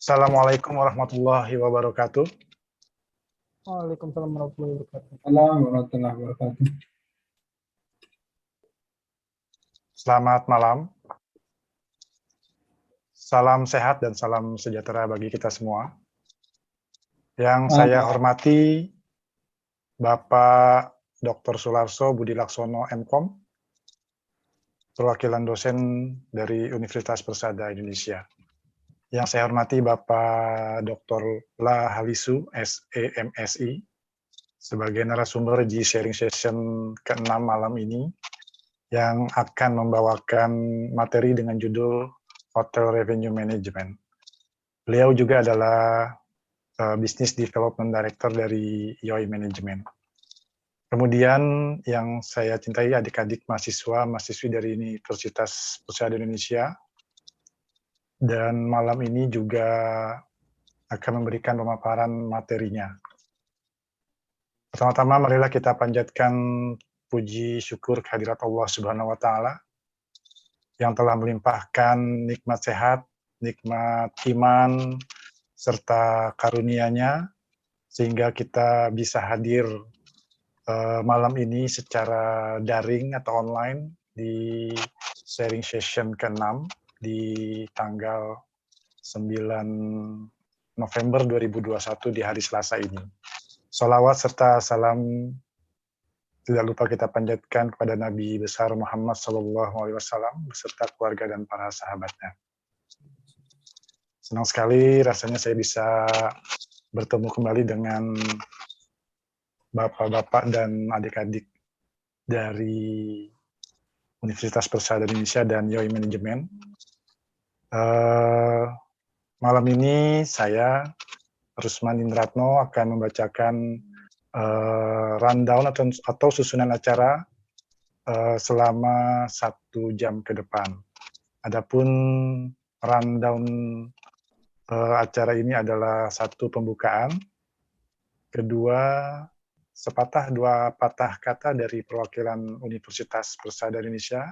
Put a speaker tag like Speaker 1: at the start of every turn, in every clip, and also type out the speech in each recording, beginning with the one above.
Speaker 1: Assalamualaikum warahmatullahi wabarakatuh.
Speaker 2: Waalaikumsalam warahmatullahi wabarakatuh.
Speaker 3: Assalamualaikum warahmatullahi wabarakatuh.
Speaker 1: Selamat malam. Salam sehat dan salam sejahtera bagi kita semua. Yang saya hormati Bapak Dr. Sularso Budi Laksono, MKom, perwakilan dosen dari Universitas Persada Indonesia. Yang saya hormati Bapak Dr. La Halisu, SEMSI, sebagai narasumber di sharing session ke-6 malam ini, yang akan membawakan materi dengan judul Hotel Revenue Management. Beliau juga adalah Business Development Director dari YOI Management. Kemudian yang saya cintai adik-adik mahasiswi dari Universitas Persada Indonesia, dan malam ini juga akan memberikan pemaparan materinya. Pertama-tama marilah kita panjatkan puji syukur kehadirat Allah Subhanahu wa Ta'ala yang telah melimpahkan nikmat sehat, nikmat iman, serta karunia-Nya sehingga kita bisa hadir malam ini secara daring atau online di sharing session ke-6 di tanggal 9 November 2021 di hari Selasa ini. Sholawat serta salam tidak lupa kita panjatkan kepada Nabi besar Muhammad SAW beserta keluarga dan para sahabatnya. Senang sekali rasanya saya bisa bertemu kembali dengan bapak-bapak dan adik-adik dari Universitas Persada Indonesia dan YOI Management. Malam ini saya, Rusman Indratno, akan membacakan rundown atau susunan acara selama 1 jam ke depan. Adapun rundown acara ini adalah satu pembukaan, kedua sepatah dua patah kata dari perwakilan Universitas Persada Indonesia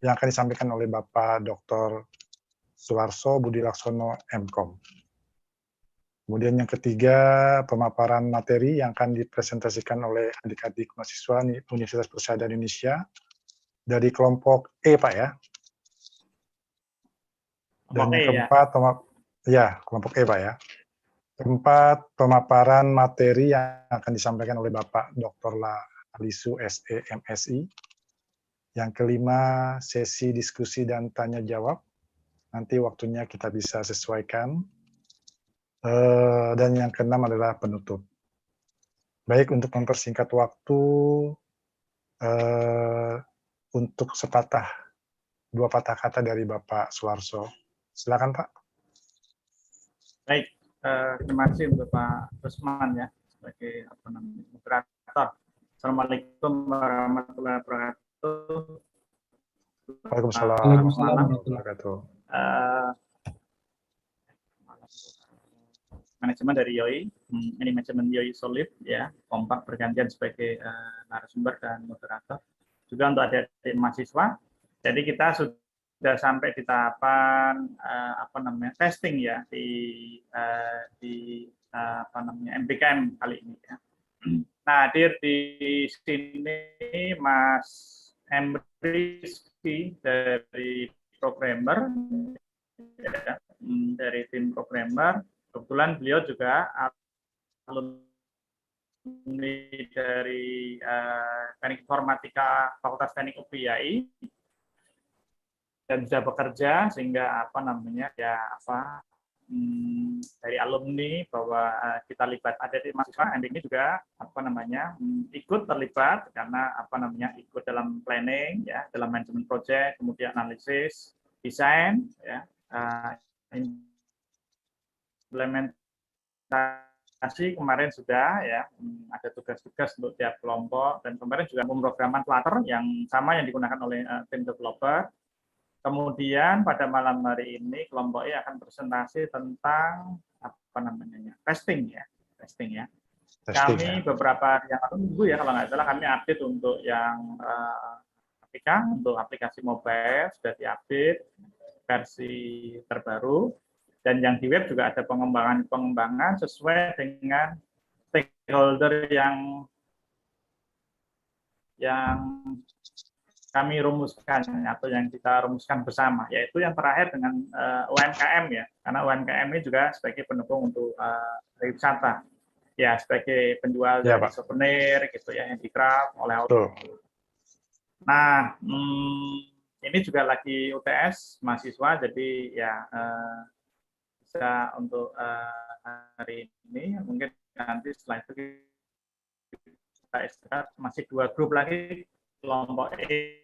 Speaker 1: yang akan disampaikan oleh Bapak Dr. Sularso Budi Laksono, MKom. Kemudian yang ketiga, pemaparan materi yang akan dipresentasikan oleh adik-adik mahasiswa Universitas Persada Indonesia dari kelompok E, Pak ya. Dan yang keempat, kelompok E, Pak ya. Keempat, pemaparan materi yang akan disampaikan oleh Bapak Dr. La Halisu, SEMSI. Yang kelima, sesi diskusi dan tanya jawab. Nanti waktunya kita bisa sesuaikan. Dan yang keenam adalah penutup. Baik, untuk mempersingkat waktu, untuk dua patah kata dari Bapak Sularso. Silakan, Pak.
Speaker 2: Baik, terima kasih untuk Pak Rusman ya sebagai moderator. Assalamualaikum warahmatullahi wabarakatuh.
Speaker 1: Waalaikumsalam warahmatullahi wabarakatuh.
Speaker 2: Manajemen dari YOI, ini manajemen YOI Solid ya, kompak bergantian sebagai narasumber dan moderator. Juga untuk adik-adik mahasiswa. Jadi kita sudah sampai di tahapan testing ya di MBKM kali ini ya. Nah, hadir di sini Mas Rizky dari programmer ya, dari tim programmer. Kebetulan beliau juga alumni dari Teknik Informatika Fakultas Teknik UPI dan sudah bekerja sehingga dari alumni bahwa kita libat ada di mahasiswa ini juga ikut terlibat karena ikut dalam planning ya, dalam manajemen project, kemudian analisis, desain ya, implementasi kemarin sudah ya, ada tugas-tugas untuk tiap kelompok, dan kemarin juga pemrograman Flutter yang sama yang digunakan oleh tim developer. Kemudian pada malam hari ini kelompok E akan presentasi tentang testing ya. Kami beberapa hari yang lalu minggu ya kalau nggak salah kami update untuk yang untuk aplikasi mobile sudah diupdate versi terbaru. Dan yang di web juga ada pengembangan sesuai dengan stakeholder yang kami rumuskan atau yang kita rumuskan bersama, yaitu yang terakhir dengan UMKM ya, karena UMKM ini juga sebagai pendukung untuk pariwisata, ya sebagai penjual
Speaker 1: Ya,
Speaker 2: dari
Speaker 1: Pak.
Speaker 2: souvenir gitu ya, handicraft, oleh-oleh.
Speaker 1: Betul.
Speaker 2: Nah, ini juga lagi UTS mahasiswa, jadi ya bisa untuk hari ini, mungkin nanti setelah itu kita istirahat, masih 2 grup lagi, kelompok E,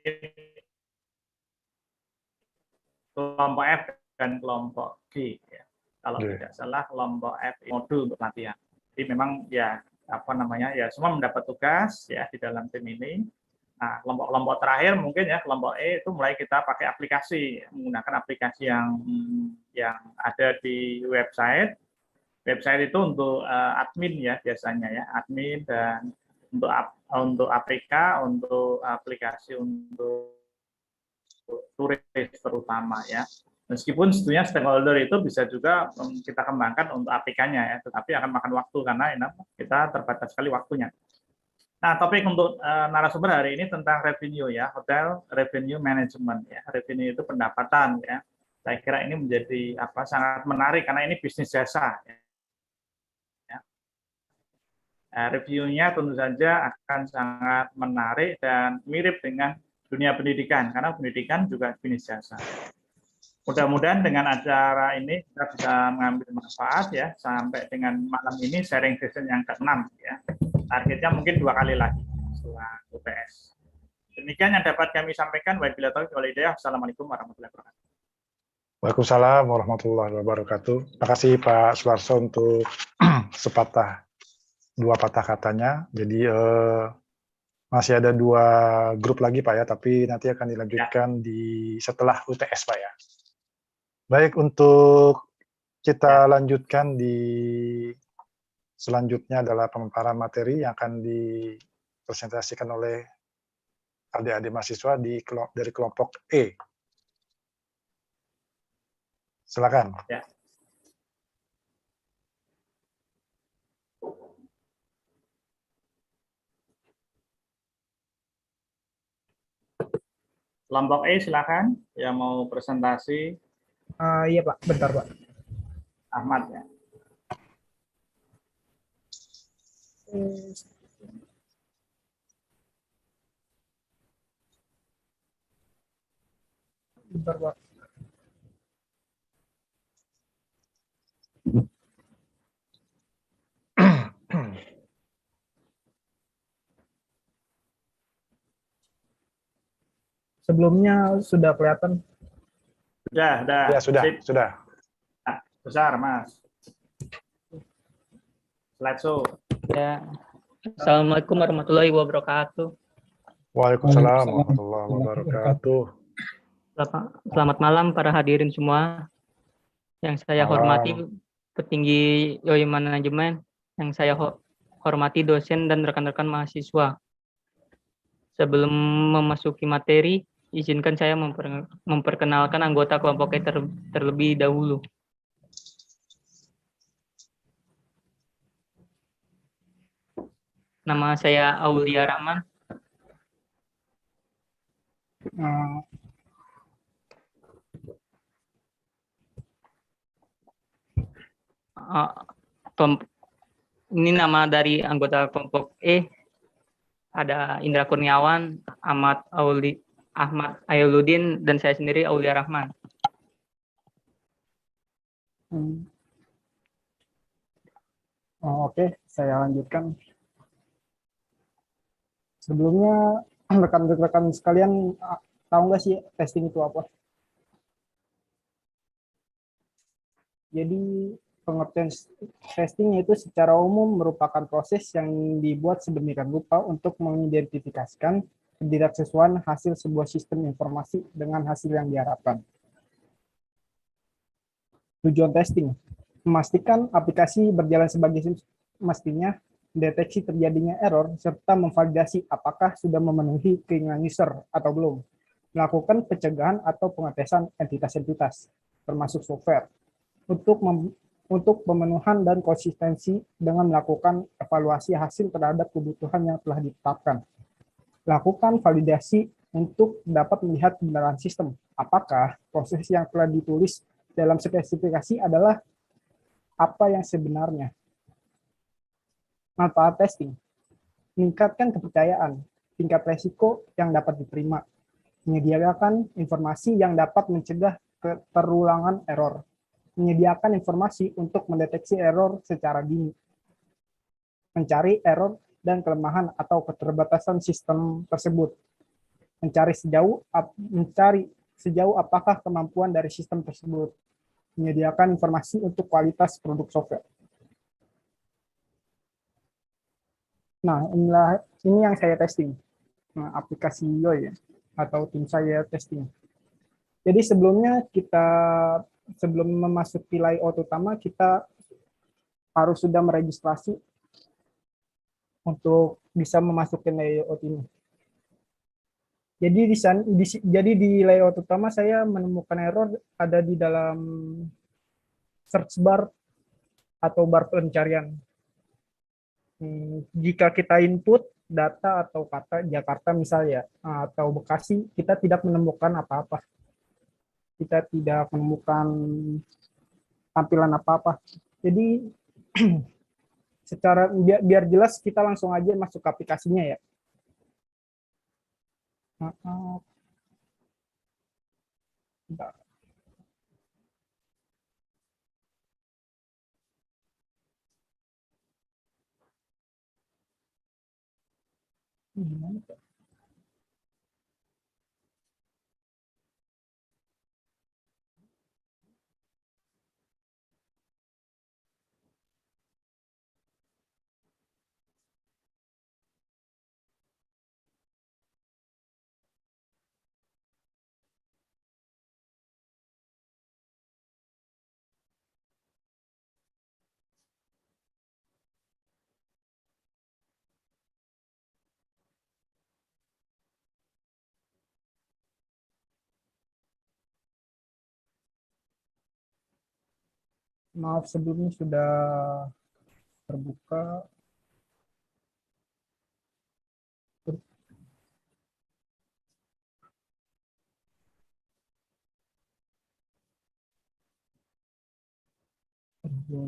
Speaker 2: kelompok F, dan kelompok G. Ya. Kalau tidak salah, kelompok F modul untuk latihan. Jadi memang ya apa namanya ya semua mendapat tugas ya di dalam tim ini. Nah, kelompok-kelompok terakhir mungkin ya kelompok E itu mulai kita pakai aplikasi, menggunakan aplikasi yang ada di website. Website itu untuk admin ya biasanya ya, admin, dan untuk APK, untuk aplikasi untuk turis terutama ya. Meskipun sebetulnya stakeholder itu bisa juga kita kembangkan untuk APK-nya ya, tetapi akan makan waktu karena kita terbatas sekali waktunya. Nah, topik untuk narasumber hari ini tentang revenue ya, hotel revenue management ya. Revenue itu pendapatan ya. Saya kira ini menjadi sangat menarik karena ini bisnis jasa. Ya. Reviewnya tentu saja akan sangat menarik dan mirip dengan dunia pendidikan karena pendidikan juga bisnis jasa. Mudah-mudahan dengan acara ini kita bisa mengambil manfaat ya sampai dengan malam ini sharing session yang ke-6 ya. Targetnya mungkin 2 kali lagi setelah UTS. Demikian yang dapat kami sampaikan. Wabillahi taufiq wal hidayah. Assalamualaikum warahmatullahi wabarakatuh.
Speaker 1: Waalaikumsalam warahmatullahi wabarakatuh. Terima kasih Pak Suarso untuk 2 patah katanya. Jadi masih ada 2 grup lagi Pak ya, tapi nanti akan dilanjutkan di setelah UTS Pak ya. Baik, untuk kita lanjutkan di selanjutnya adalah pemaparan materi yang akan dipresentasikan oleh adik-adik mahasiswa dari kelompok E. Silakan.
Speaker 2: Ya. Kelompok E silakan yang mau presentasi.
Speaker 3: Iya Pak, bentar Pak.
Speaker 2: Ahmad ya.
Speaker 3: Bentar Pak. Sebelumnya sudah kelihatan?
Speaker 2: Sudah.
Speaker 1: Ya, sudah.
Speaker 2: Nah, besar, Mas. Slideshow.
Speaker 4: Ya. Assalamualaikum warahmatullahi wabarakatuh.
Speaker 1: Waalaikumsalam warahmatullahi wabarakatuh.
Speaker 4: Selamat malam para hadirin semua. Yang saya hormati petinggi YOI Manajemen, yang saya hormati dosen dan rekan-rekan mahasiswa. Sebelum memasuki materi, izinkan saya memperkenalkan anggota kelompok E terlebih dahulu. Nama saya Aulia Rahman. Ini nama dari anggota kelompok E. Ada Indra Kurniawan, Ahmad Ayoluddin, dan saya sendiri Aulia Rahman.
Speaker 3: Oke, saya lanjutkan. Sebelumnya rekan-rekan sekalian tahu nggak sih testing itu apa? Jadi pengertian testing itu secara umum merupakan proses yang dibuat sedemikian rupa untuk mengidentifikasikan ketidaksesuaian hasil sebuah sistem informasi dengan hasil yang diharapkan. Tujuan testing, memastikan aplikasi berjalan sebagai mestinya, mendeteksi terjadinya error, serta memvalidasi apakah sudah memenuhi keinginan user atau belum. Melakukan pencegahan atau pengetesan entitas-entitas, termasuk software. untuk pemenuhan dan konsistensi dengan melakukan evaluasi hasil terhadap kebutuhan yang telah ditetapkan. Lakukan validasi untuk dapat melihat kebenaran sistem. Apakah proses yang telah ditulis dalam spesifikasi adalah apa yang sebenarnya. Manfaat testing. Meningkatkan kepercayaan, tingkat resiko yang dapat diterima, menyediakan informasi yang dapat mencegah terulangan error, menyediakan informasi untuk mendeteksi error secara dini, mencari error dan kelemahan atau keterbatasan sistem tersebut, mencari sejauh apakah kemampuan dari sistem tersebut, menyediakan informasi untuk kualitas produk software. Nah, ini yang saya testing. Nah, aplikasi YOY ya, atau tim saya testing. Jadi sebelum memasuki layout utama, kita harus sudah meregistrasi untuk bisa memasuki layout ini. Jadi di layout utama saya menemukan error ada di dalam search bar atau bar pencarian. Jika kita input data atau kata Jakarta misalnya atau Bekasi, kita tidak menemukan apa-apa. Kita tidak menemukan tampilan apa-apa. Jadi biar jelas kita langsung aja masuk ke aplikasinya ya. Bentar. Gimana Pak? Maaf sebelumnya sudah terbuka.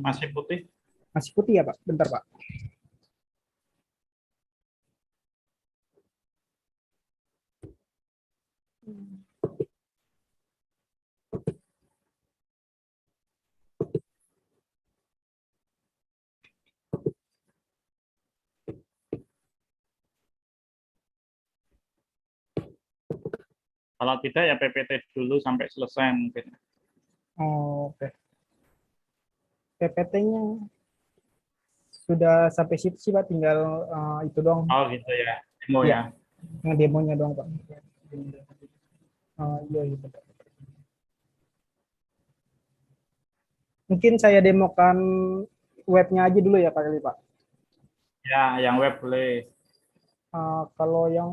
Speaker 2: Masih putih.
Speaker 3: Masih putih ya Pak? Bentar Pak.
Speaker 2: Kalau tidak ya PPT dulu sampai selesai mungkin.
Speaker 3: Oh, oke. PPT-nya sudah sampai situ sih Pak, tinggal itu doang.
Speaker 2: Oh gitu ya, demo
Speaker 3: Iya.
Speaker 2: ya.
Speaker 3: Ngedemonya doang Pak. Iya, iya, betul. Mungkin saya demokan webnya aja dulu ya Pak kali Pak.
Speaker 2: Ya, yang web boleh.
Speaker 3: Kalau yang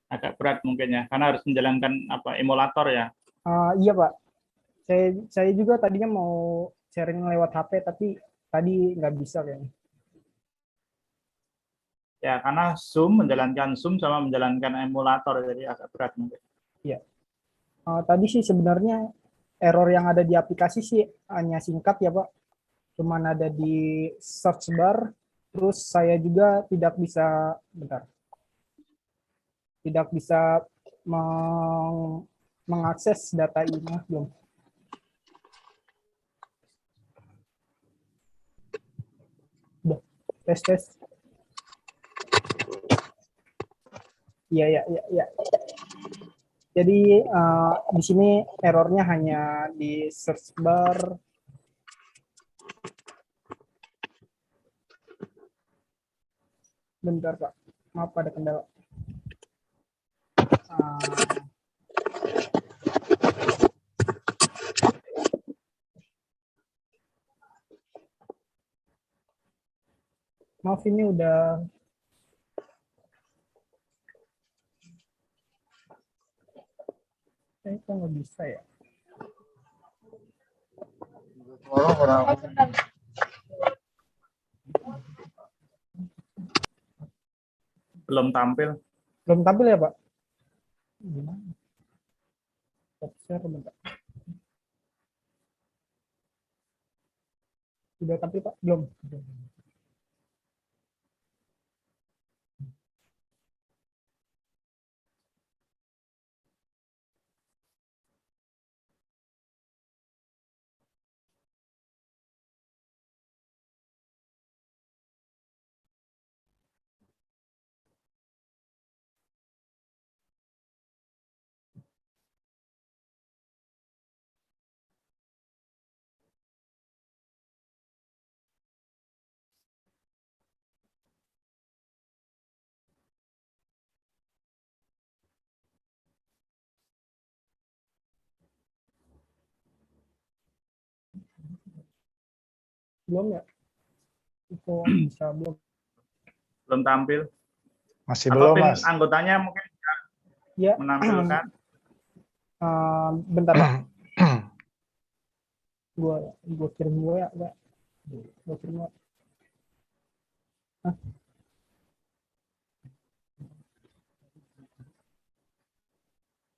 Speaker 2: Agak berat mungkin ya, karena harus menjalankan apa emulator ya.
Speaker 3: iya Pak, saya juga tadinya mau sharing lewat HP tapi tadi nggak bisa kayaknya.
Speaker 2: Ya, karena Zoom menjalankan Zoom sama menjalankan emulator, jadi agak berat mungkin.
Speaker 3: Iya. Tadi sih sebenarnya error yang ada di aplikasi sih hanya singkat ya Pak, cuman ada di search bar, terus saya juga tidak bisa, tidak bisa mengakses data ini belum. Udah, tes. Iya, ya, ya, ya. Jadi di sini errornya hanya di search bar. Bentar Pak, maaf ada kendala. Maaf ini udah kok nggak bisa ya.
Speaker 2: Belum tampil.
Speaker 3: Belum tampil ya, Pak? Gimana? Stop share bentar. Sudah tampil, Pak? Belum. Belum ya? Itu bisa belum.
Speaker 2: Belum tampil.
Speaker 1: Masih
Speaker 2: Atau
Speaker 1: belum,
Speaker 2: tim
Speaker 1: Mas.
Speaker 2: anggotanya mungkin
Speaker 3: Ya,
Speaker 2: menampilkan.
Speaker 3: bentar, Pak. Gua kirim gua ya, enggak. Gua kirim gua.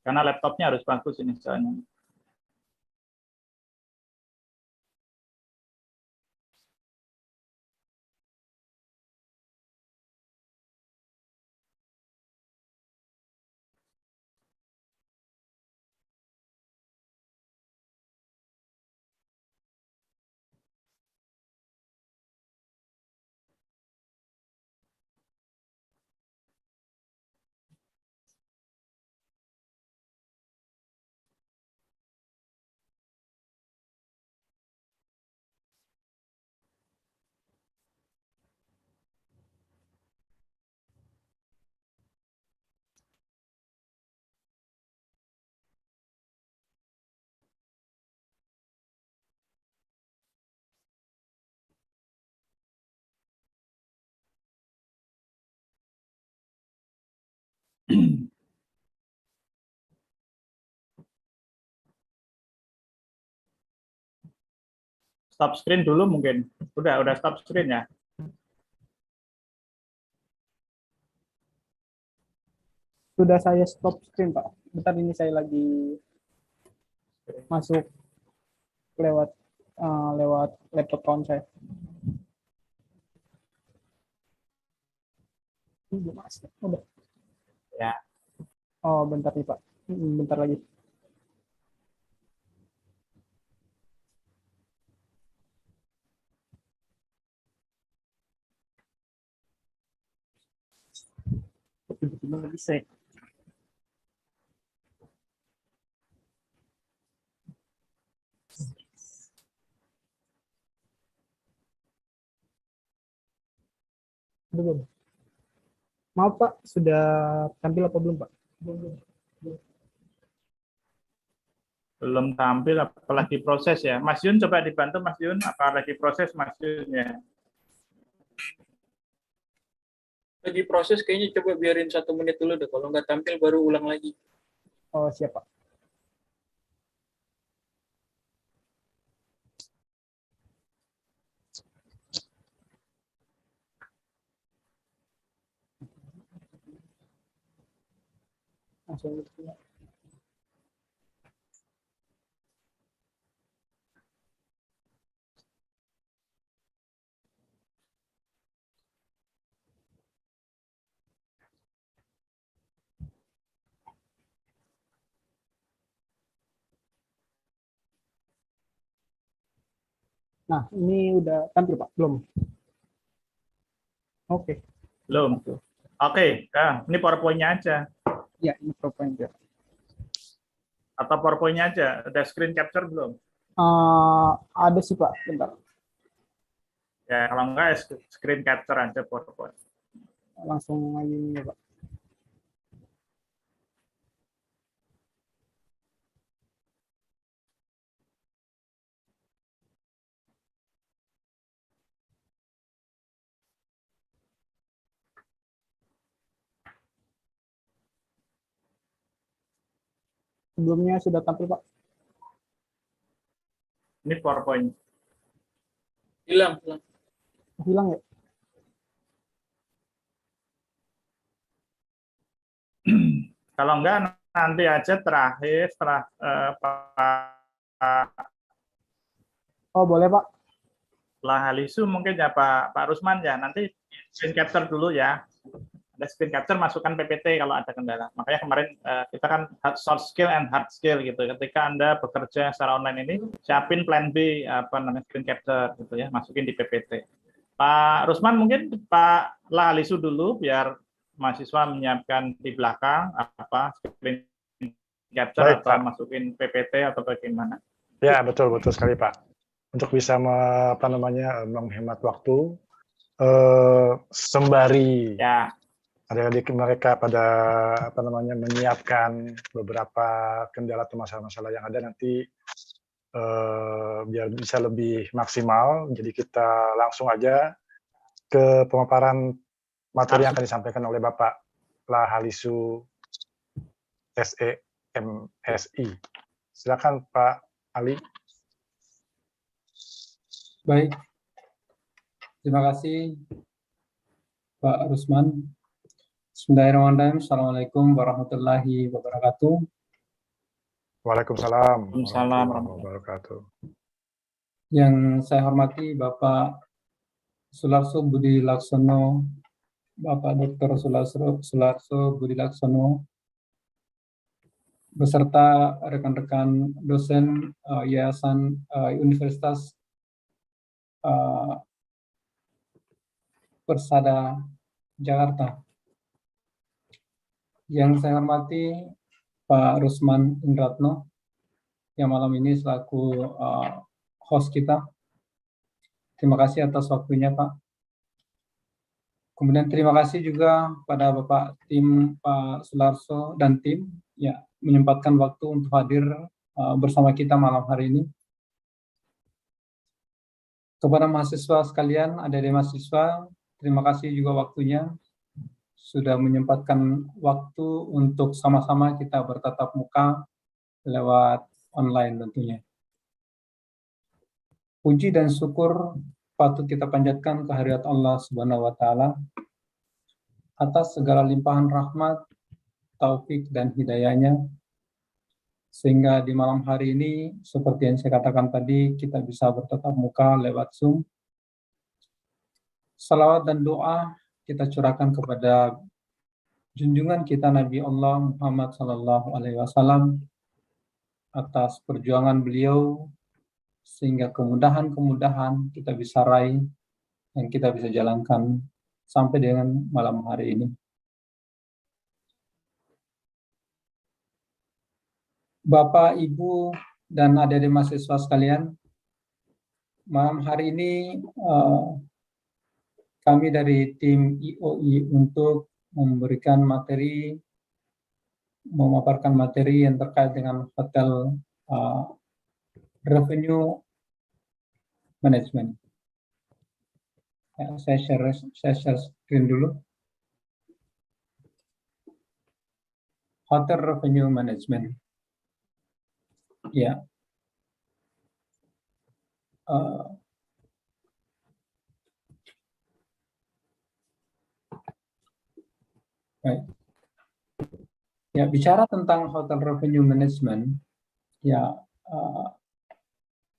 Speaker 2: Karena laptopnya harus bagus ini soalnya. Stop screen dulu mungkin. Udah stop screen ya.
Speaker 3: Sudah saya stop screen, Pak. Bentar, ini saya lagi masuk lewat lewat laptop kawan saya. Udah, Mas. Udah.
Speaker 2: Ya.
Speaker 3: Oh, bentar nih, Pak. Bentar lagi. Tiba-tiba nggak bisa ya. Belum. Maaf, Pak. Sudah tampil apa belum, Pak?
Speaker 2: Belum tampil apalagi proses ya. Mas Yun coba dibantu Mas Yun, apalagi proses Mas Yun ya.
Speaker 5: Lagi proses kayaknya, coba biarin 1 menit dulu deh. Kalau nggak tampil baru ulang lagi.
Speaker 3: Oh, siap, Pak. Langsung. Nah, ini udah tampil, Pak? Belum? Oke.
Speaker 2: Belum. Oke, ini PowerPoint-nya aja.
Speaker 3: Ya, ini PowerPoint ya.
Speaker 2: Atau PowerPoint-nya aja. Udah screen capture belum?
Speaker 3: Ada sih, Pak. Bentar.
Speaker 2: Ya, kalau enggak ya screen capture aja PowerPoint.
Speaker 3: Langsung aja ini ya, Pak. Sebelumnya sudah tampil, Pak.
Speaker 2: Ini PowerPoint.
Speaker 5: Hilang.
Speaker 3: Hilang ya?
Speaker 2: Kalau enggak nanti aja terakhir setelah
Speaker 3: Oh, boleh Pak.
Speaker 2: Halisu mungkin ya Pak Rusman ya, nanti screen capture dulu ya. Ada screen capture, masukkan PPT kalau ada kendala. Makanya kemarin kita kan soft skill and hard skill gitu. Ketika Anda bekerja secara online ini, siapin plan B screen capture gitu ya, masukin di PPT. Pak Rusman mungkin Pak Halisu dulu biar mahasiswa menyiapkan di belakang screen capture. Baik, atau Pak, masukin PPT atau bagaimana?
Speaker 1: Ya, betul sekali Pak. Untuk bisa menghemat waktu sembari ya adik-adik mereka pada menyiapkan beberapa kendala atau masalah-masalah yang ada nanti biar bisa lebih maksimal. Jadi kita langsung aja ke pemaparan materi yang akan disampaikan oleh Bapak Halisu SEMSI. Silakan Pak Ali.
Speaker 6: Baik, terima kasih Pak Rusman. Bismillahirrahmanirrahim. Assalamualaikum warahmatullahi wabarakatuh.
Speaker 1: Waalaikumsalam warahmatullahi wabarakatuh.
Speaker 6: Yang saya hormati Bapak Sularso Budi Laksono, Bapak Dr. Sularso Budi Laksono, beserta rekan-rekan dosen Yayasan Universitas Persada Jakarta. Yang saya hormati Pak Rusman Indratno yang malam ini selaku host kita. Terima kasih atas waktunya Pak. Kemudian terima kasih juga pada Bapak tim Pak Sularso dan tim ya menyempatkan waktu untuk hadir bersama kita malam hari ini. Kepada mahasiswa sekalian, adik-adik mahasiswa, terima kasih juga waktunya sudah menyempatkan waktu untuk sama-sama kita bertatap muka lewat online tentunya. Puji dan syukur patut kita panjatkan kehadirat Allah Subhanahu wa Ta'ala atas segala limpahan rahmat, taufik dan hidayahnya, sehingga di malam hari ini, seperti yang saya katakan tadi, kita bisa bertatap muka lewat Zoom. Salawat dan doa kita curahkan kepada junjungan kita Nabi Allah Muhammad SAW atas perjuangan beliau, sehingga kemudahan-kemudahan kita bisa raih dan kita bisa jalankan sampai dengan malam hari ini. Bapak, Ibu, dan adik-adik mahasiswa sekalian, malam hari ini kami dari tim IOI untuk memberikan materi, memaparkan materi yang terkait dengan hotel revenue management. Ya, saya share screen dulu. Hotel revenue management. Ya. Baik. Ya, bicara tentang hotel revenue management, ya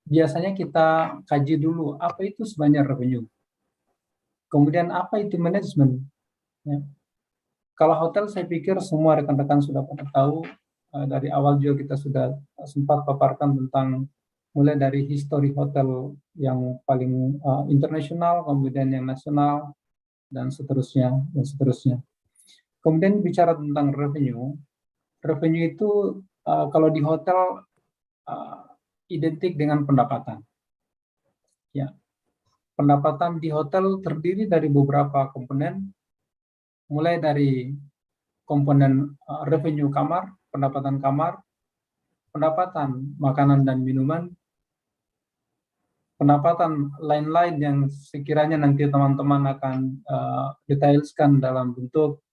Speaker 6: biasanya kita kaji dulu apa itu sebenarnya revenue. Kemudian apa itu manajemen? Ya. Kalau hotel saya pikir semua rekan-rekan sudah pernah tahu, dari awal juga kita sudah sempat paparkan tentang mulai dari histori hotel yang paling internasional, kemudian yang nasional, dan seterusnya, dan seterusnya. Kemudian bicara tentang revenue itu kalau di hotel identik dengan pendapatan. Ya, pendapatan di hotel terdiri dari beberapa komponen, mulai dari komponen revenue kamar, pendapatan kamar, pendapatan makanan dan minuman, pendapatan lain-lain yang sekiranya nanti teman-teman akan detailkan dalam bentuk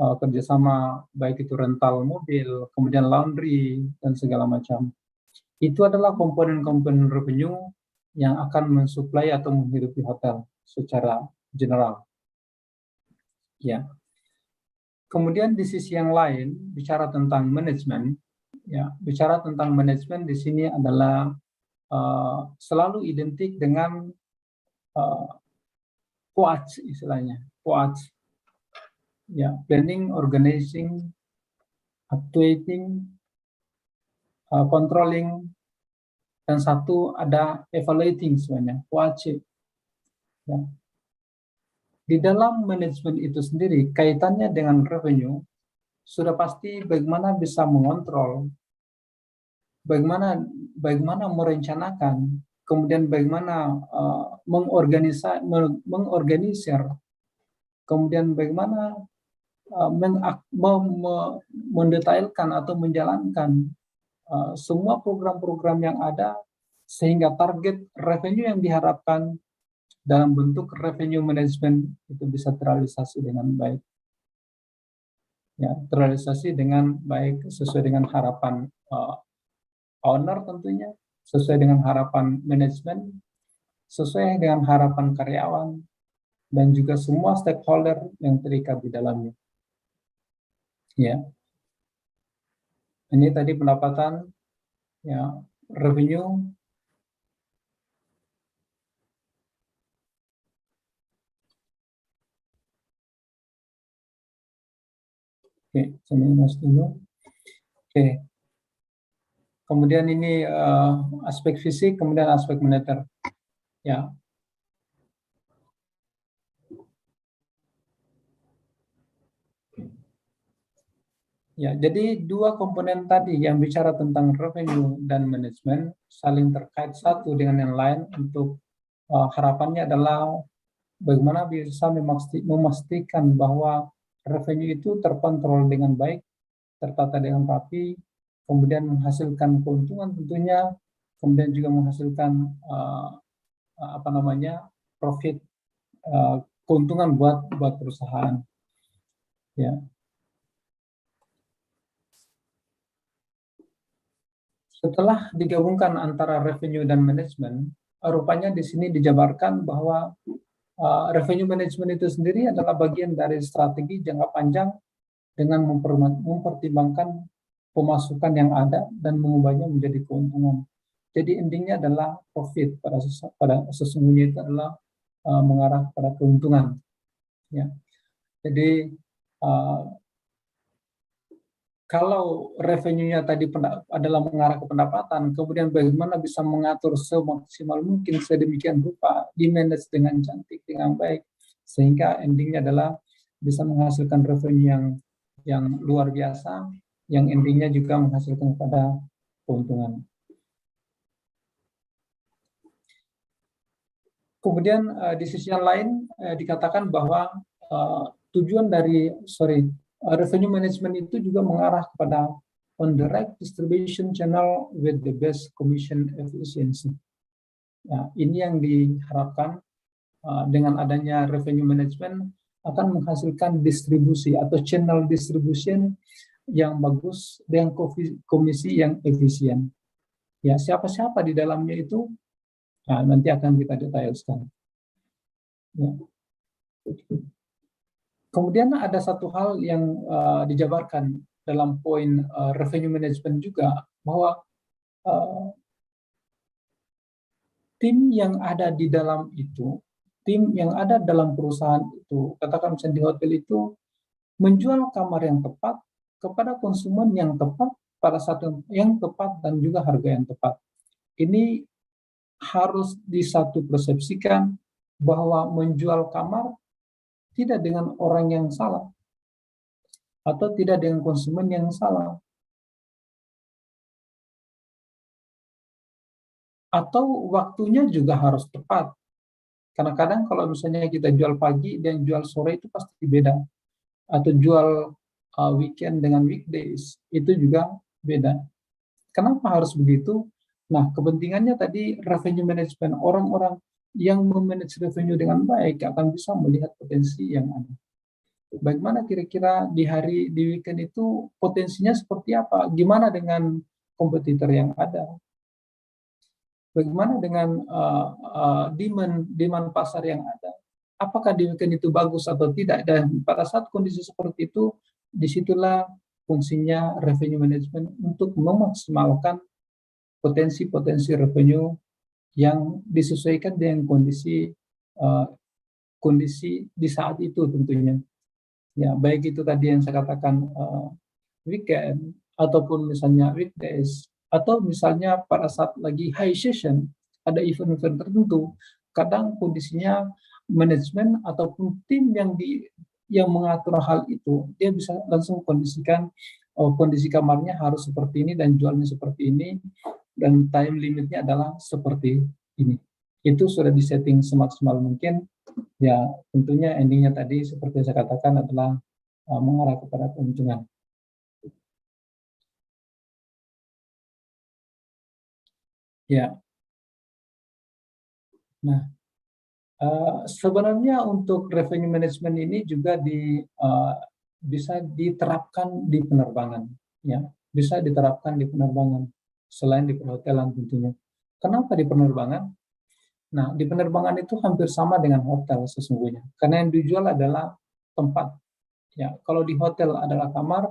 Speaker 6: kerjasama, baik itu rental mobil, kemudian laundry, dan segala macam. Itu adalah komponen-komponen revenue yang akan mensuplai atau menghidupi hotel secara general. Ya. Kemudian di sisi yang lain, bicara tentang manajemen, ya, bicara tentang manajemen di sini adalah selalu identik dengan POAC istilahnya, POAC. Ya, planning, organizing, actuating, controlling, dan satu ada evaluating sebenarnya, POAC. Ya. Di dalam manajemen itu sendiri, kaitannya dengan revenue, sudah pasti bagaimana bisa mengontrol, bagaimana merencanakan, kemudian bagaimana mengorganisir, kemudian bagaimana mendetailkan atau menjalankan semua program-program yang ada sehingga target revenue yang diharapkan dalam bentuk revenue management itu bisa terrealisasi dengan baik. Ya, terrealisasi dengan baik sesuai dengan harapan owner tentunya, sesuai dengan harapan manajemen, sesuai dengan harapan karyawan, dan juga semua stakeholder yang terikat di dalamnya. Ya, ini tadi pendapatan, ya, revenue. Oke, saya minus dulu. Oke. Kemudian ini aspek fisik, kemudian aspek moneter. Ya. Ya, jadi dua komponen tadi yang bicara tentang revenue dan manajemen saling terkait satu dengan yang lain untuk harapannya adalah bagaimana bisa memastikan bahwa revenue itu terkontrol dengan baik, tertata dengan rapi, kemudian menghasilkan keuntungan tentunya, kemudian juga menghasilkan profit, keuntungan buat perusahaan. Ya. Setelah digabungkan antara revenue dan manajemen, rupanya di sini dijabarkan bahwa revenue management itu sendiri adalah bagian dari strategi jangka panjang dengan mempertimbangkan pemasukan yang ada dan mengubahnya menjadi keuntungan. Jadi endingnya adalah profit, pada sesungguhnya itu adalah mengarah pada keuntungan. Ya. Jadi kalau revenue-nya tadi adalah mengarah ke pendapatan, kemudian bagaimana bisa mengatur semaksimal mungkin sedemikian rupa, di-manage dengan cantik, dengan baik, sehingga endingnya adalah bisa menghasilkan revenue yang luar biasa, yang endingnya juga menghasilkan pada keuntungan. Kemudian di sisi yang lain dikatakan bahwa tujuan dari revenue management itu juga mengarah kepada on the right distribution channel with the best commission efficiency. Ya, ini yang diharapkan dengan adanya revenue management akan menghasilkan distribusi atau channel distribution yang bagus dengan komisi yang efisien. Ya, siapa-siapa di dalamnya itu nanti akan kita detailkan. Ya. Kemudian ada satu hal yang dijabarkan dalam poin revenue management juga, bahwa tim yang ada di dalam itu, tim yang ada dalam perusahaan itu, katakan misalnya di hotel itu, menjual kamar yang tepat kepada konsumen yang tepat pada saat yang tepat dan juga harga yang tepat. Ini harus disatu persepsikan bahwa menjual kamar tidak dengan orang yang salah atau tidak dengan konsumen yang salah, atau waktunya juga harus tepat. Karena kadang kalau misalnya kita jual pagi dan jual sore itu pasti beda, atau jual weekend dengan weekdays itu juga beda. Kenapa harus begitu? Nah, kepentingannya tadi revenue management, orang-orang yang memanage revenue dengan baik akan bisa melihat potensi yang ada. Bagaimana kira-kira di weekend itu potensinya seperti apa? Gimana dengan kompetitor yang ada? Bagaimana dengan demand pasar yang ada? Apakah di weekend itu bagus atau tidak? Dan pada saat kondisi seperti itu, disitulah fungsinya revenue management untuk memaksimalkan potensi-potensi revenue yang disesuaikan dengan kondisi di saat itu tentunya. Ya, baik itu tadi yang saya katakan weekend ataupun misalnya weekdays, atau misalnya pada saat lagi high season ada event-event tertentu, kadang kondisinya manajemen ataupun tim yang mengatur hal itu, dia bisa langsung kondisikan kondisi kamarnya harus seperti ini dan jualnya seperti ini dan time limitnya adalah seperti ini. Itu sudah disetting semaksimal mungkin. Ya, tentunya endingnya tadi seperti saya katakan adalah mengarah kepada keuntungan. Ya, nah sebenarnya untuk revenue management ini juga bisa diterapkan di penerbangan, ya, bisa diterapkan di penerbangan selain di perhotelan tentunya. Kenapa di penerbangan? Nah, di penerbangan itu hampir sama dengan hotel sesungguhnya, karena yang dijual adalah tempat. Ya, kalau di hotel adalah kamar,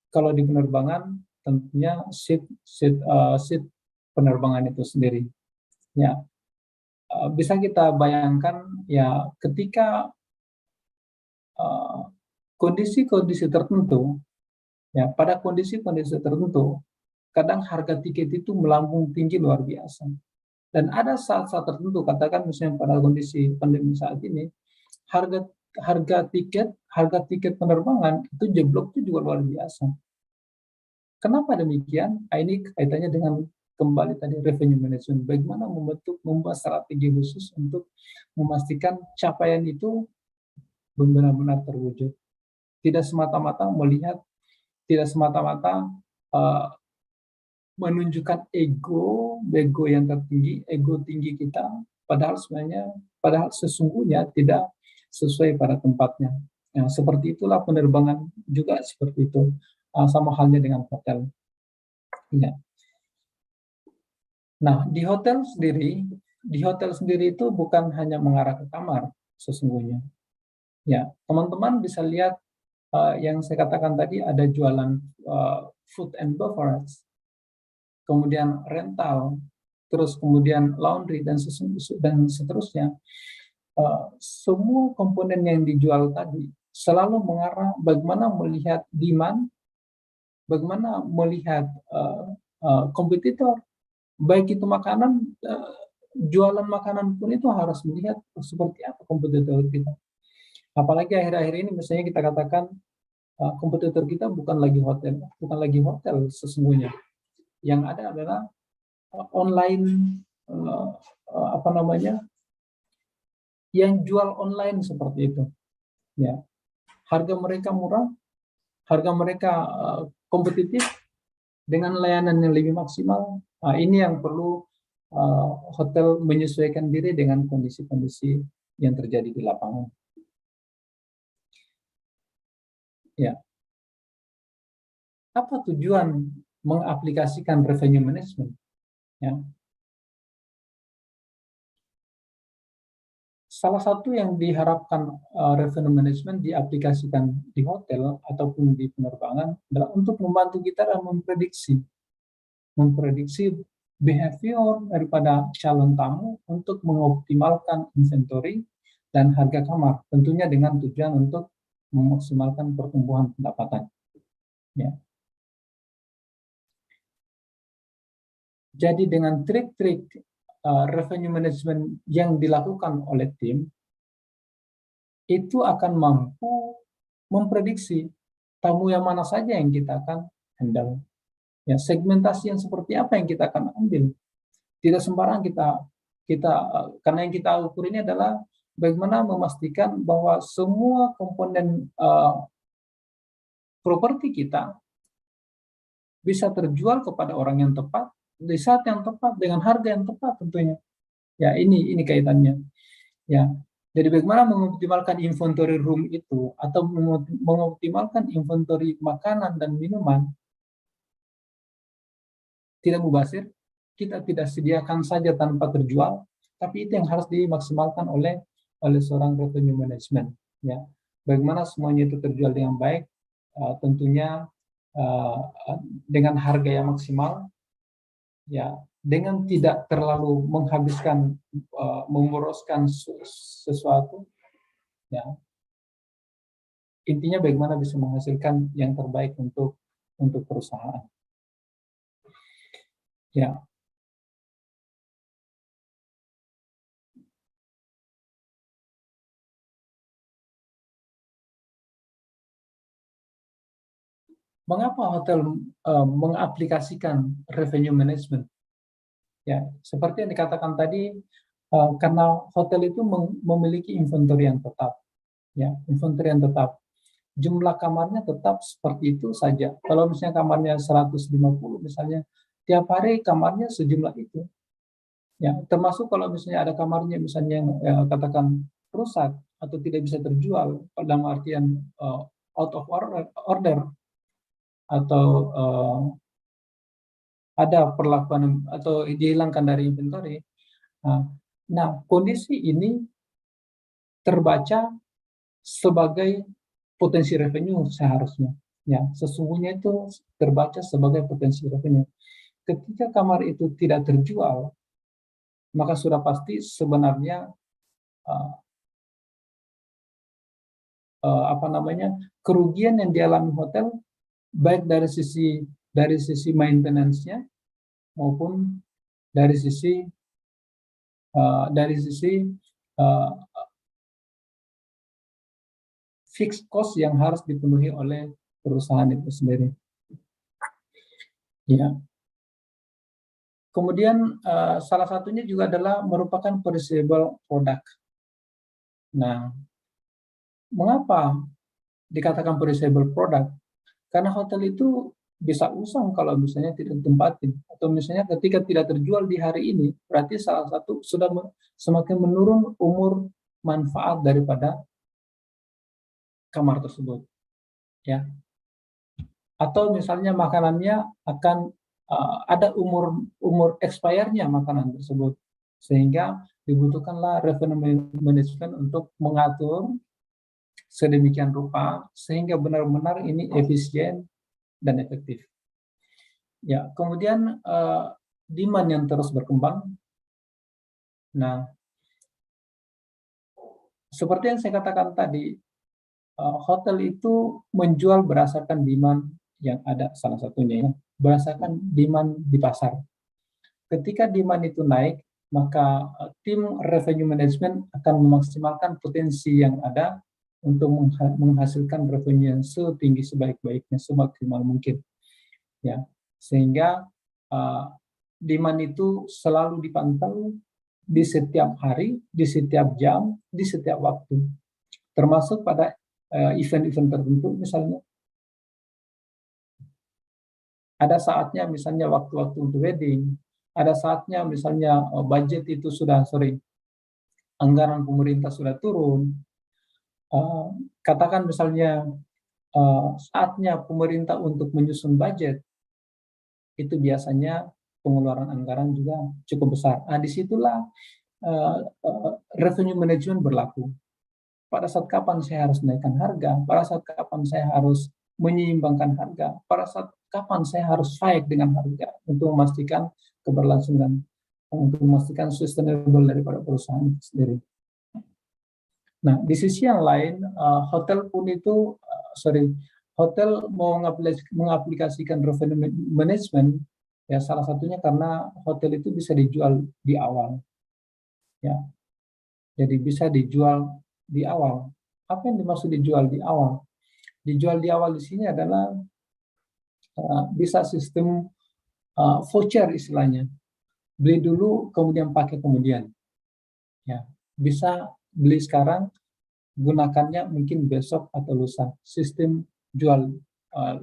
Speaker 6: kalau di penerbangan tentunya seat penerbangan itu sendiri. Ya, bisa kita bayangkan ya ketika kondisi-kondisi tertentu, ya pada kondisi-kondisi tertentu, kadang harga tiket itu melambung tinggi luar biasa. Dan ada saat-saat tertentu, katakan misalnya pada kondisi pandemi saat ini, harga tiket penerbangan itu jebloknya juga luar biasa. Kenapa demikian? Ini kaitannya dengan kembali tadi revenue management. Bagaimana membuat strategi khusus untuk memastikan capaian itu benar-benar terwujud. Tidak semata-mata menunjukkan ego yang tertinggi, ego tinggi kita, padahal sesungguhnya tidak sesuai pada tempatnya. Nah, seperti itulah penerbangan juga seperti itu, sama halnya dengan hotel. Ya. Nah, di hotel sendiri itu bukan hanya mengarah ke kamar sesungguhnya. Ya, teman-teman bisa lihat yang saya katakan tadi ada jualan food and beverage, kemudian rental, terus kemudian laundry dan seterusnya. Semua komponen yang dijual tadi selalu mengarah bagaimana melihat demand, bagaimana melihat kompetitor, baik itu makanan, jualan makanan pun itu harus melihat seperti apa kompetitor kita. Apalagi akhir-akhir ini misalnya kita katakan kompetitor kita bukan lagi hotel sesungguhnya. Yang ada adalah online yang jual online seperti itu. Ya, harga mereka murah, harga mereka kompetitif dengan layanan yang lebih maksimal. Ini yang perlu hotel menyesuaikan diri dengan kondisi-kondisi yang terjadi di lapangan. Ya, apa tujuan mengaplikasikan revenue management? Ya. Salah satu yang diharapkan revenue management diaplikasikan di hotel ataupun di penerbangan adalah untuk membantu kita dalam memprediksi behavior daripada calon tamu untuk mengoptimalkan inventory dan harga kamar, tentunya dengan tujuan untuk memaksimalkan pertumbuhan pendapatan. Ya. Jadi dengan trik-trik revenue management yang dilakukan oleh tim, itu akan mampu memprediksi tamu yang mana saja yang kita akan handle. Ya, segmentasi yang seperti apa yang kita akan ambil. Tidak sembarang kita karena yang kita ukur ini adalah bagaimana memastikan bahwa semua komponen properti kita bisa terjual kepada orang yang tepat, di saat yang tepat, dengan harga yang tepat tentunya. Ya, ini kaitannya. Ya, jadi bagaimana mengoptimalkan inventory room itu, atau mengoptimalkan inventory makanan dan minuman, tidak mubazir, kita tidak sediakan saja tanpa terjual, tapi itu yang harus dimaksimalkan oleh seorang revenue management. Ya, bagaimana semuanya itu terjual dengan baik, tentunya dengan harga yang maksimal, ya, dengan tidak terlalu menghabiskan, memboroskan sesuatu, ya. Intinya bagaimana bisa menghasilkan yang terbaik untuk perusahaan. Ya. Mengapa hotel mengaplikasikan revenue management? Ya, seperti yang dikatakan tadi, karena hotel itu memiliki inventory yang tetap, ya, inventory yang tetap. Jumlah kamarnya tetap seperti itu saja. Kalau misalnya kamarnya 150 misalnya, tiap hari kamarnya sejumlah itu. Ya, termasuk kalau misalnya ada kamarnya misalnya yang katakan rusak atau tidak bisa terjual, dalam artian out of order atau ada perlakuan atau dihilangkan dari inventory. Nah, kondisi ini terbaca sebagai potensi revenue seharusnya. Ya, sesungguhnya itu terbaca sebagai potensi revenue. Ketika kamar itu tidak terjual, maka sudah pasti sebenarnya kerugian yang dialami hotel baik dari sisi maintenance-nya maupun dari sisi fixed cost yang harus dipenuhi oleh perusahaan itu sendiri. Ya. Kemudian salah satunya juga adalah merupakan perishable product. Nah, mengapa dikatakan perishable product? Karena hotel itu bisa usang kalau misalnya tidak ditempatin, atau misalnya ketika tidak terjual di hari ini, berarti salah satu sudah semakin menurun umur manfaat daripada kamar tersebut, ya. Atau misalnya makanannya akan ada umur expire-nya makanan tersebut, sehingga dibutuhkanlah revenue management untuk mengatur sedemikian rupa sehingga benar-benar ini efisien dan efektif. Ya, kemudian demand yang terus berkembang. Nah, seperti yang saya katakan tadi, hotel itu menjual berdasarkan demand yang ada, salah satunya ya, berdasarkan demand di pasar. Ketika demand itu naik, maka tim revenue management akan memaksimalkan potensi yang ada untuk menghasilkan revenue yang setinggi sebaik-baiknya, semaksimal mungkin. Ya, sehingga demand itu selalu dipantau di setiap hari, di setiap jam, di setiap waktu, termasuk pada event-event tertentu. Misalnya ada saatnya misalnya waktu-waktu untuk wedding, ada saatnya misalnya budget itu sudah anggaran pemerintah sudah turun. Katakan misalnya saatnya pemerintah untuk menyusun budget, itu biasanya pengeluaran anggaran juga cukup besar. Nah, disitulah revenue management berlaku. Pada saat kapan saya harus naikkan harga, pada saat kapan saya harus menyeimbangkan harga, pada saat kapan saya harus fight dengan harga untuk memastikan keberlangsungan, untuk memastikan sustainable daripada perusahaan itu sendiri. Nah, di sisi yang lain, hotel pun itu, hotel mau mengaplikasikan revenue management, ya salah satunya karena hotel itu bisa dijual di awal. Ya, jadi bisa dijual di awal. Apa yang dimaksud dijual di awal? Dijual di awal di sini adalah bisa sistem voucher istilahnya. Beli dulu, kemudian pakai kemudian. Ya, bisa beli sekarang, gunakannya mungkin besok atau lusa. Sistem jual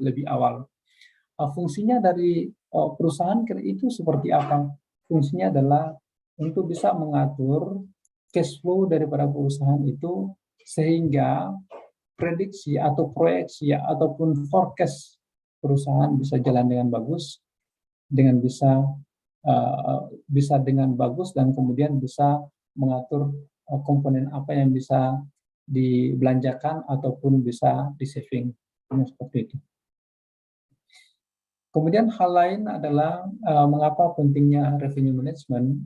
Speaker 6: lebih awal. Fungsinya dari perusahaan itu seperti apa? Fungsinya adalah untuk bisa mengatur cash flow daripada perusahaan itu sehingga prediksi atau proyeksi ataupun forecast perusahaan bisa jalan dengan bagus, dengan bisa bisa dengan bagus dan kemudian bisa mengatur komponen apa yang bisa dibelanjakan ataupun bisa di-saving. Seperti itu. Kemudian hal lain adalah mengapa pentingnya revenue management,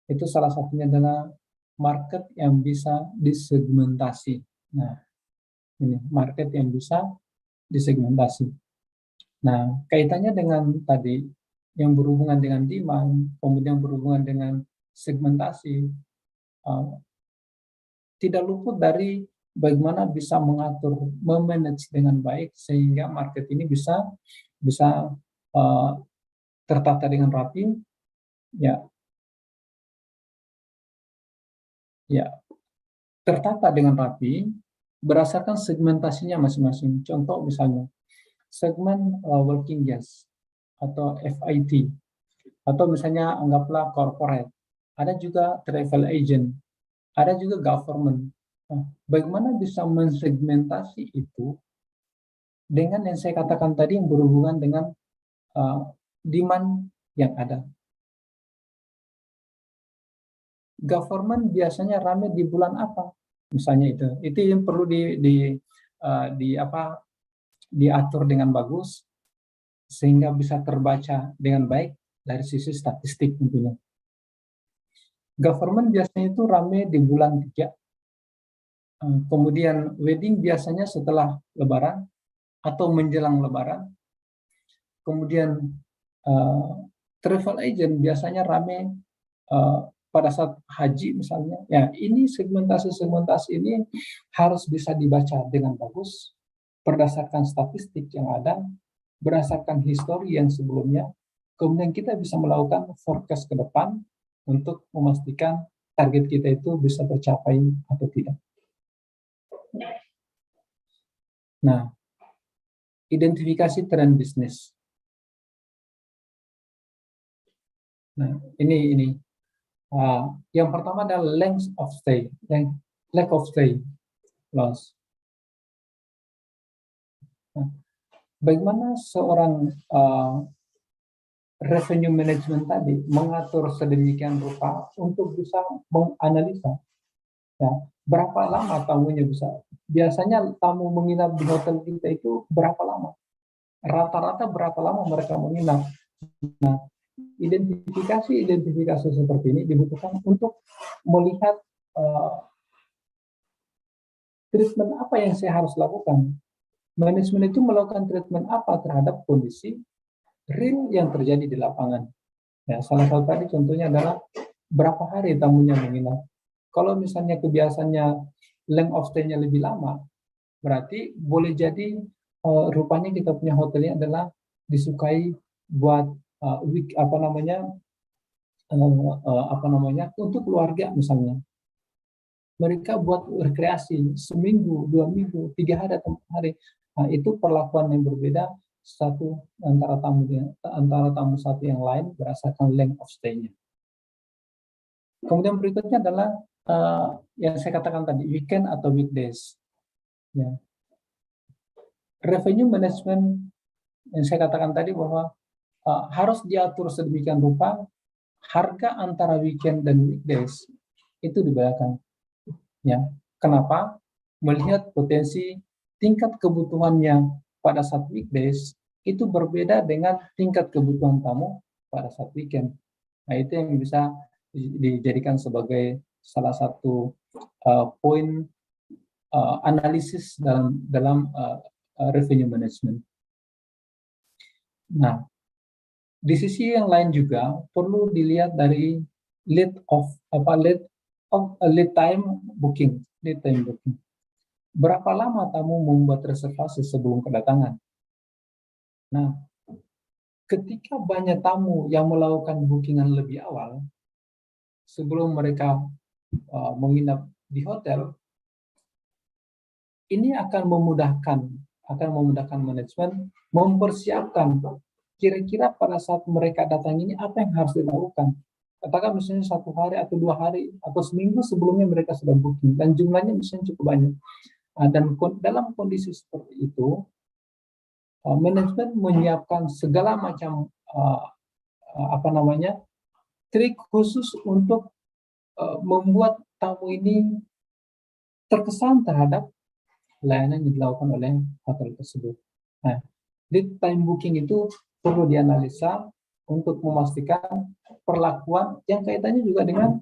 Speaker 6: itu salah satunya adalah market yang bisa disegmentasi. Nah, ini market yang bisa disegmentasi. Nah, kaitannya dengan tadi yang berhubungan dengan demand, kemudian berhubungan dengan segmentasi, tidak luput dari bagaimana bisa mengatur, memanage dengan baik sehingga market ini bisa tertata dengan rapi, ya tertata dengan rapi berdasarkan segmentasinya masing-masing. Contoh misalnya segmen working gas atau FIT, atau misalnya anggaplah corporate, ada juga travel agent, ada juga government. Nah, bagaimana bisa mensegmentasi itu dengan yang saya katakan tadi yang berhubungan dengan demand yang ada. Government biasanya ramai di bulan apa? Misalnya itu yang perlu diatur dengan bagus sehingga bisa terbaca dengan baik dari sisi statistik tentunya. Government biasanya itu ramai di bulan 3. Kemudian wedding biasanya setelah Lebaran atau menjelang Lebaran. Kemudian travel agent biasanya ramai pada saat haji misalnya. Ya, ini segmentasi ini harus bisa dibaca dengan bagus berdasarkan statistik yang ada, berdasarkan histori yang sebelumnya. Kemudian kita bisa melakukan forecast ke depan untuk memastikan target kita itu bisa tercapai atau tidak. Nah, identifikasi tren bisnis. Nah, ini. Yang pertama adalah length of stay, lack of stay loss. Nah, bagaimana seorang revenue management tadi mengatur sedemikian rupa untuk bisa menganalisa, ya, berapa lama tamunya bisa. Biasanya tamu menginap di hotel kita itu berapa lama? Rata-rata berapa lama mereka menginap? Nah, identifikasi seperti ini dibutuhkan untuk melihat treatment apa yang saya harus lakukan. Manajemen itu melakukan treatment apa terhadap kondisi real yang terjadi di lapangan. Ya, salah satu tadi contohnya adalah berapa hari tamunya menginap. Kalau misalnya kebiasaannya length of stay-nya lebih lama, berarti boleh jadi rupanya kita punya hotelnya adalah disukai buat untuk keluarga misalnya. Mereka buat rekreasi seminggu, 2 minggu, 3 hari atau 4 hari. Nah, itu perlakuan yang berbeda antara tamu satu yang lain berdasarkan length of stay-nya. Kemudian berikutnya adalah yang saya katakan tadi, weekend atau weekdays. Ya. Revenue management yang saya katakan tadi bahwa harus diatur sedemikian rupa harga antara weekend dan weekdays itu dibedakan. Ya, kenapa? Melihat potensi tingkat kebutuhannya pada saat weekdays itu berbeda dengan tingkat kebutuhan tamu pada saat weekend. Nah, itu yang bisa dijadikan sebagai salah satu poin analisis dalam revenue management. Nah, di sisi yang lain juga perlu dilihat dari lead time booking. Berapa lama tamu membuat reservasi sebelum kedatangan? Nah, ketika banyak tamu yang melakukan bookingan lebih awal sebelum mereka menginap di hotel, ini akan memudahkan manajemen mempersiapkan kira-kira pada saat mereka datang ini apa yang harus dilakukan. Katakan misalnya 1 hari atau 2 hari atau seminggu sebelumnya mereka sudah booking dan jumlahnya misalnya cukup banyak. Dan dalam kondisi seperti itu, manajemen menyiapkan segala macam trik khusus untuk membuat tamu ini terkesan terhadap layanan yang dilakukan oleh hotel tersebut. Nah, di time booking itu perlu dianalisa untuk memastikan perlakuan yang kaitannya juga dengan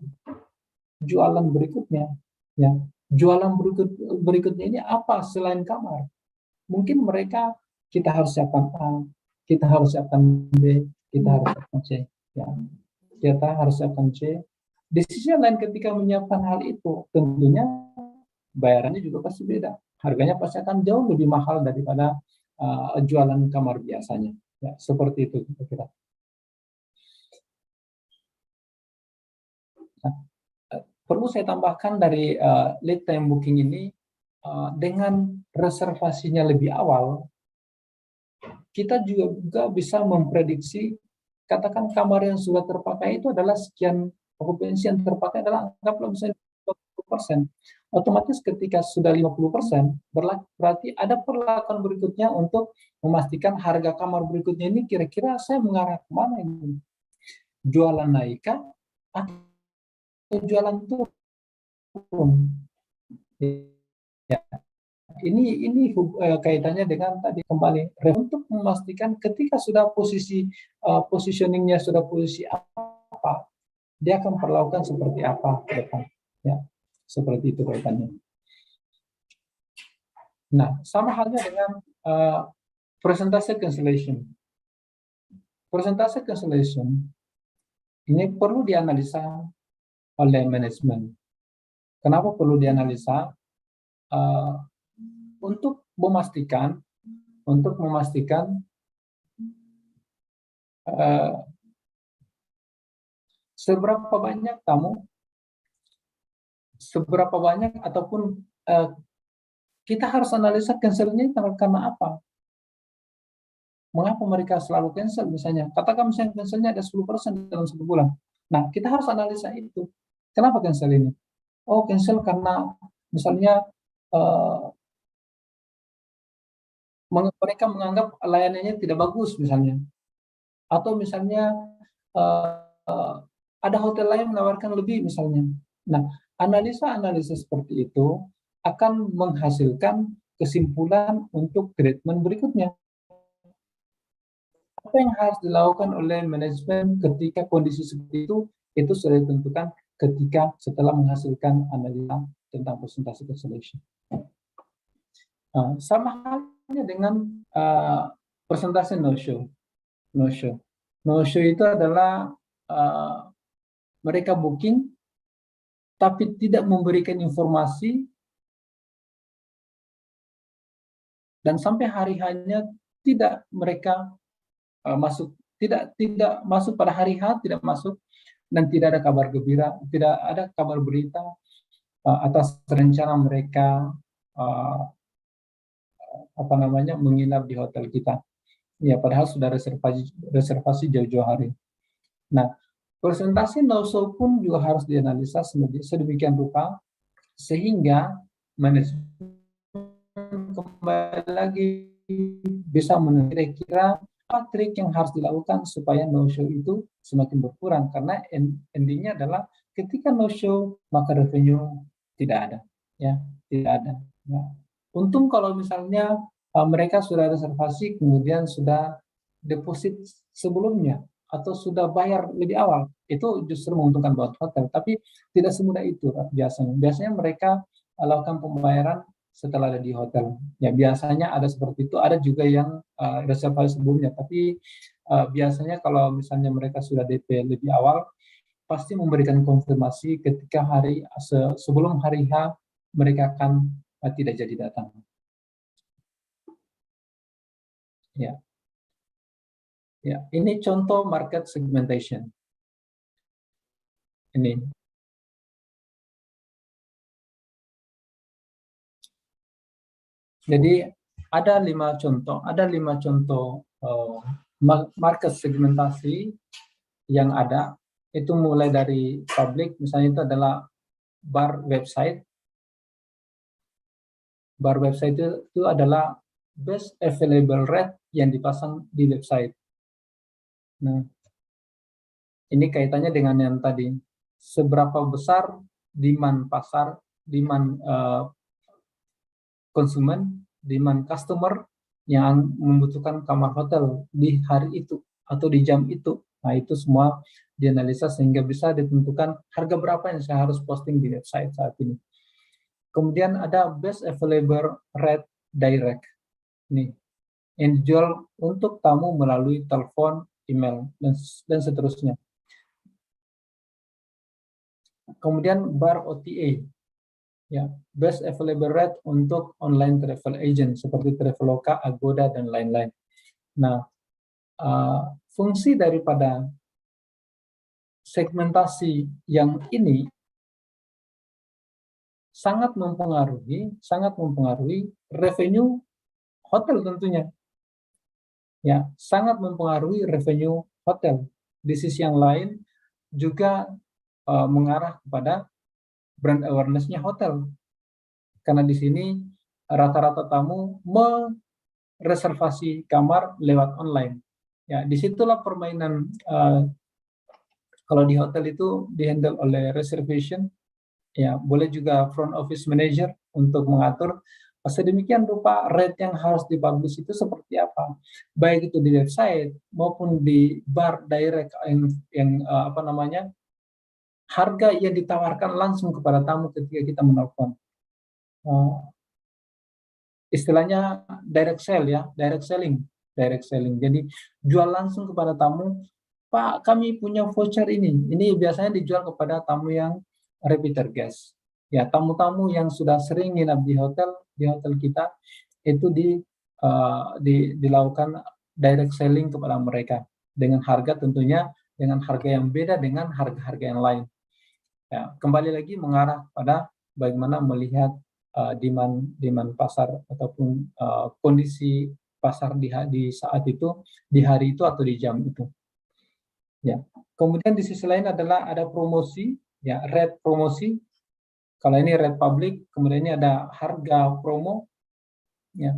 Speaker 6: jualan berikutnya. Ya, jualan berikutnya ini apa selain kamar? Mungkin mereka kita harus siapkan A, kita harus siapkan B, kita harus siapkan C. Ya, kita harus siapkan C. Di sisi lain ketika menyiapkan hal itu, tentunya bayarannya juga pasti beda. Harganya pasti akan jauh lebih mahal daripada jualan kamar biasanya. Ya, seperti itu kira-kira. Nah, perlu saya tambahkan dari lead time booking ini, dengan reservasinya lebih awal, kita juga bisa memprediksi, katakan kamar yang sudah terpakai itu adalah sekian, okupansi yang terpakai adalah anggaplah misalnya 50%. Otomatis ketika sudah 50%, berarti ada perlakuan berikutnya untuk memastikan harga kamar berikutnya ini kira-kira saya mengarah kemana ini? Jualan naik atau jualan turun? Ya. Ini kaitannya dengan tadi kembali untuk memastikan ketika sudah positioningnya sudah posisi apa, dia akan perlakukan seperti apa ke depan. Ya, seperti itu kaitannya. Nah, sama halnya dengan presentasi cancellation. Presentasi cancellation ini perlu dianalisa oleh manajemen. Kenapa perlu dianalisa? Untuk memastikan seberapa banyak tamu, seberapa banyak ataupun kita harus analisa cancelnya karena apa? Mengapa mereka selalu cancel misalnya? Katakan misalnya cancelnya ada 10% dalam 1 bulan. Nah, kita harus analisa itu. Kenapa cancel ini? Oh, cancel karena misalnya mereka menganggap layanannya tidak bagus misalnya, atau misalnya ada hotel lain menawarkan lebih misalnya. Nah, analisa seperti itu akan menghasilkan kesimpulan untuk treatment berikutnya. Apa yang harus dilakukan oleh manajemen ketika kondisi seperti itu sudah ditentukan ketika setelah menghasilkan analisa tentang presentasi cancellation. Sama halnya dengan presentasi no-show. No-show itu adalah mereka booking tapi tidak memberikan informasi dan sampai hari hanya tidak mereka masuk, tidak masuk pada hari H, tidak masuk, dan tidak ada kabar gembira, tidak ada kabar berita atas rencana mereka menginap di hotel kita. Ya, padahal sudah reservasi jauh-jauh hari. Nah, presentasi no-show pun juga harus dianalisa sedemikian rupa sehingga manajemen kembali lagi bisa menilai kira apa trik yang harus dilakukan supaya no-show itu semakin berkurang, karena endingnya adalah ketika no-show maka revenue tidak ada, ya, tidak ada. Ya. Untung kalau misalnya mereka sudah reservasi kemudian sudah deposit sebelumnya atau sudah bayar lebih awal, itu justru menguntungkan buat hotel. Tapi tidak semudah itu biasanya. Biasanya mereka lakukan pembayaran setelah ada di hotel. Ya, biasanya ada seperti itu. Ada juga yang reservasi sebelumnya. Tapi biasanya kalau misalnya mereka sudah DP lebih awal, pasti memberikan konfirmasi ketika sebelum hari H mereka akan tidak jadi datang. Ya. Ya, ini contoh market segmentation. Ini. Jadi ada 5 contoh market segmentasi yang ada. Itu mulai dari public, misalnya itu adalah bar website. Bar website itu adalah best available rate yang dipasang di website. Nah, Ini kaitannya dengan yang tadi, seberapa besar demand pasar, demand konsumen, demand customer yang membutuhkan kamar hotel di hari itu atau di jam itu. Nah, itu semua dianalisa sehingga bisa ditentukan harga berapa yang saya harus posting di website saat ini. Kemudian ada best available rate direct. Nih, yang dijual untuk tamu melalui telepon, email, dan seterusnya. Kemudian bar OTA, ya, best available rate untuk online travel agent seperti Traveloka, Agoda, dan lain-lain. Nah, fungsi daripada segmentasi yang ini sangat mempengaruhi revenue hotel tentunya. Ya, sangat mempengaruhi revenue hotel. Di sisi yang lain juga mengarah kepada brand awareness-nya hotel. Karena di sini rata-rata tamu mereservasi kamar lewat online. Ya, disitulah permainan kalau di hotel itu dihandle oleh reservation, ya boleh juga front office manager untuk mengatur sedemikian rupa rate yang harus dipublish itu seperti apa, baik itu di website maupun di bar direct yang apa namanya, harga yang ditawarkan langsung kepada tamu ketika kita menelpon. Istilahnya direct sell ya, direct selling. Jadi jual langsung kepada tamu, Pak, kami punya voucher ini. Ini biasanya dijual kepada tamu yang repeater guest. Ya, tamu-tamu yang sudah sering nginap di hotel kita itu dilakukan direct selling kepada mereka dengan harga tentunya dengan harga yang beda dengan harga-harga yang lain. Ya, kembali lagi mengarah pada bagaimana melihat demand pasar ataupun kondisi pasar di saat itu, di hari itu atau di jam itu. Ya. Kemudian di sisi lain adalah ada promosi, ya, rate promosi. Kalau ini rate public, kemudian ini ada harga promo, ya.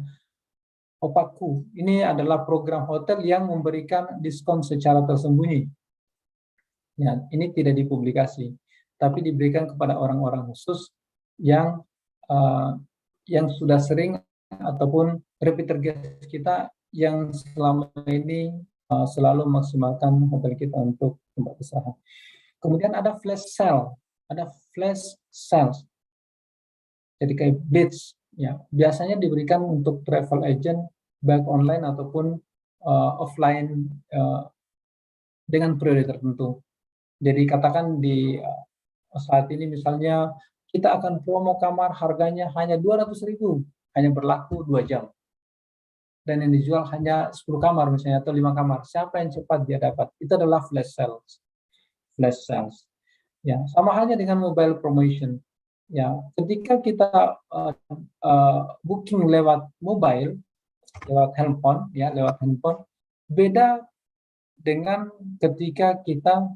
Speaker 6: Opaku, ini adalah program hotel yang memberikan diskon secara tersembunyi. Ya, ini tidak dipublikasi, tapi diberikan kepada orang-orang khusus yang sudah sering ataupun repeater guest kita yang selama ini selalu maksimalkan hotel kita untuk tempat usaha. Kemudian ada flash sales, jadi kayak blitz, ya, biasanya diberikan untuk travel agent baik online ataupun offline dengan periode tertentu. Jadi katakan di saat ini misalnya kita akan promo kamar harganya hanya 200.000, hanya berlaku 2 jam. Dan yang dijual hanya 10 kamar misalnya atau 5 kamar. Siapa yang cepat dia dapat? Itu adalah flash sales. Ya, sama halnya dengan mobile promotion. Ya, ketika kita booking lewat mobile, lewat handphone, beda dengan ketika kita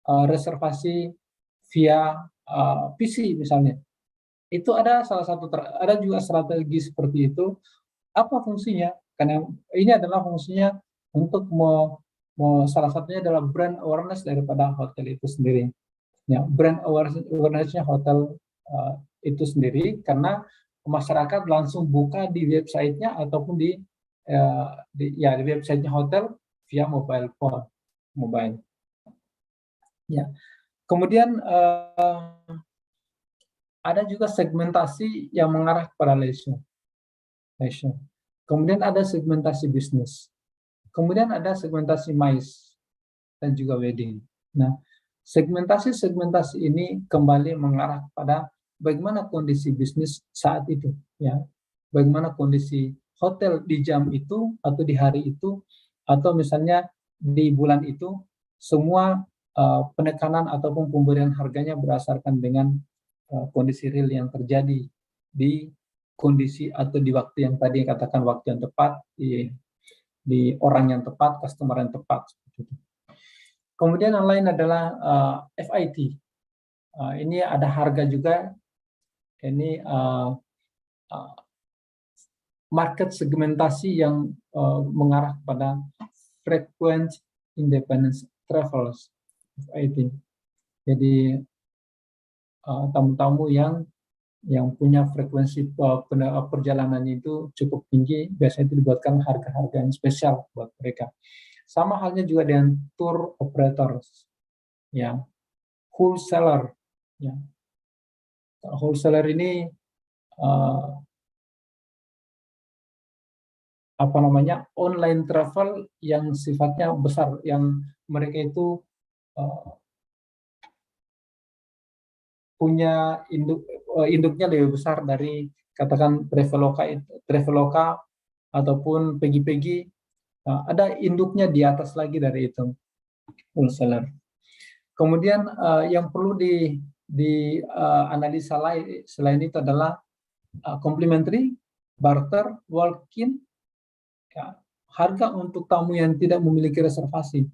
Speaker 6: reservasi via PC misalnya. Itu ada ada juga strategi seperti itu. Apa fungsinya? Karena ini adalah fungsinya untuk salah satunya adalah brand awareness daripada hotel itu sendiri. Ya, brand awareness-nya hotel itu sendiri, karena masyarakat langsung buka di website-nya ataupun di website-nya hotel via mobile phone. Ya. Kemudian ada juga segmentasi yang mengarah kepada leisure. Kemudian ada segmentasi bisnis. Kemudian ada segmentasi MICE dan juga wedding. Nah, segmentasi ini kembali mengarah pada bagaimana kondisi bisnis saat itu, ya. Bagaimana kondisi hotel di jam itu atau di hari itu atau misalnya di bulan itu, semua penekanan ataupun pemberian harganya berdasarkan dengan kondisi real yang terjadi di kondisi atau di waktu yang tadi katakan waktu yang tepat, di orang yang tepat, customer yang tepat. Kemudian yang lain adalah FIT. Ini ada harga juga. Ini market segmentasi yang mengarah pada frequent independent travelers. FIT. Jadi tamu-tamu yang punya frekuensi perjalanannya itu cukup tinggi, biasanya itu dibuatkan harga-harga yang spesial buat mereka. Sama halnya juga dengan tour operators, ya, wholesaler, ya. Wholesaler ini apa namanya, online travel yang sifatnya besar, yang mereka itu punya induknya lebih besar dari katakan Traveloka ataupun Pegi-Pegi, ada induknya di atas lagi dari itu, wholesaler. Kemudian yang perlu di analisa selain itu adalah complementary, barter, walk-in, ya, harga untuk tamu yang tidak memiliki reservasi.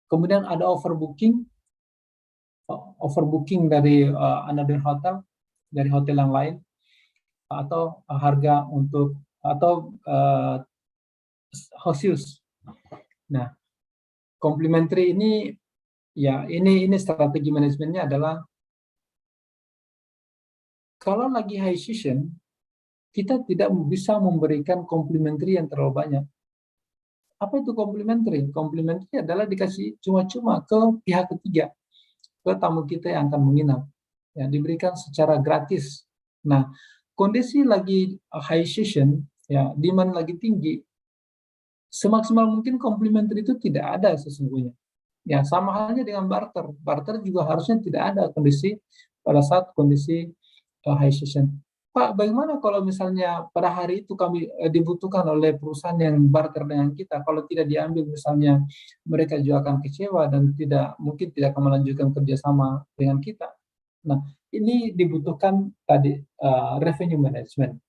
Speaker 6: Kemudian ada overbooking dari another hotel, dari hotel yang lain, atau harga untuk atau host use. Nah, complementary ini, ya, ini strategi manajemennya adalah kalau lagi high season kita tidak bisa memberikan complementary yang terlalu banyak. Apa itu complementary? Complementary adalah dikasih cuma-cuma ke pihak ketiga, ke tamu kita yang akan menginap, ya, diberikan secara gratis. Nah, kondisi lagi high season, ya, demand lagi tinggi, semaksimal mungkin complementary itu tidak ada sesungguhnya. Ya, sama halnya dengan barter. Barter juga harusnya tidak ada kondisi pada saat kondisi high season. Pak, bagaimana kalau misalnya pada hari itu kami dibutuhkan oleh perusahaan yang barter dengan kita, kalau tidak diambil misalnya mereka juga akan kecewa dan mungkin tidak akan melanjutkan kerjasama dengan kita. Nah, ini dibutuhkan tadi revenue management.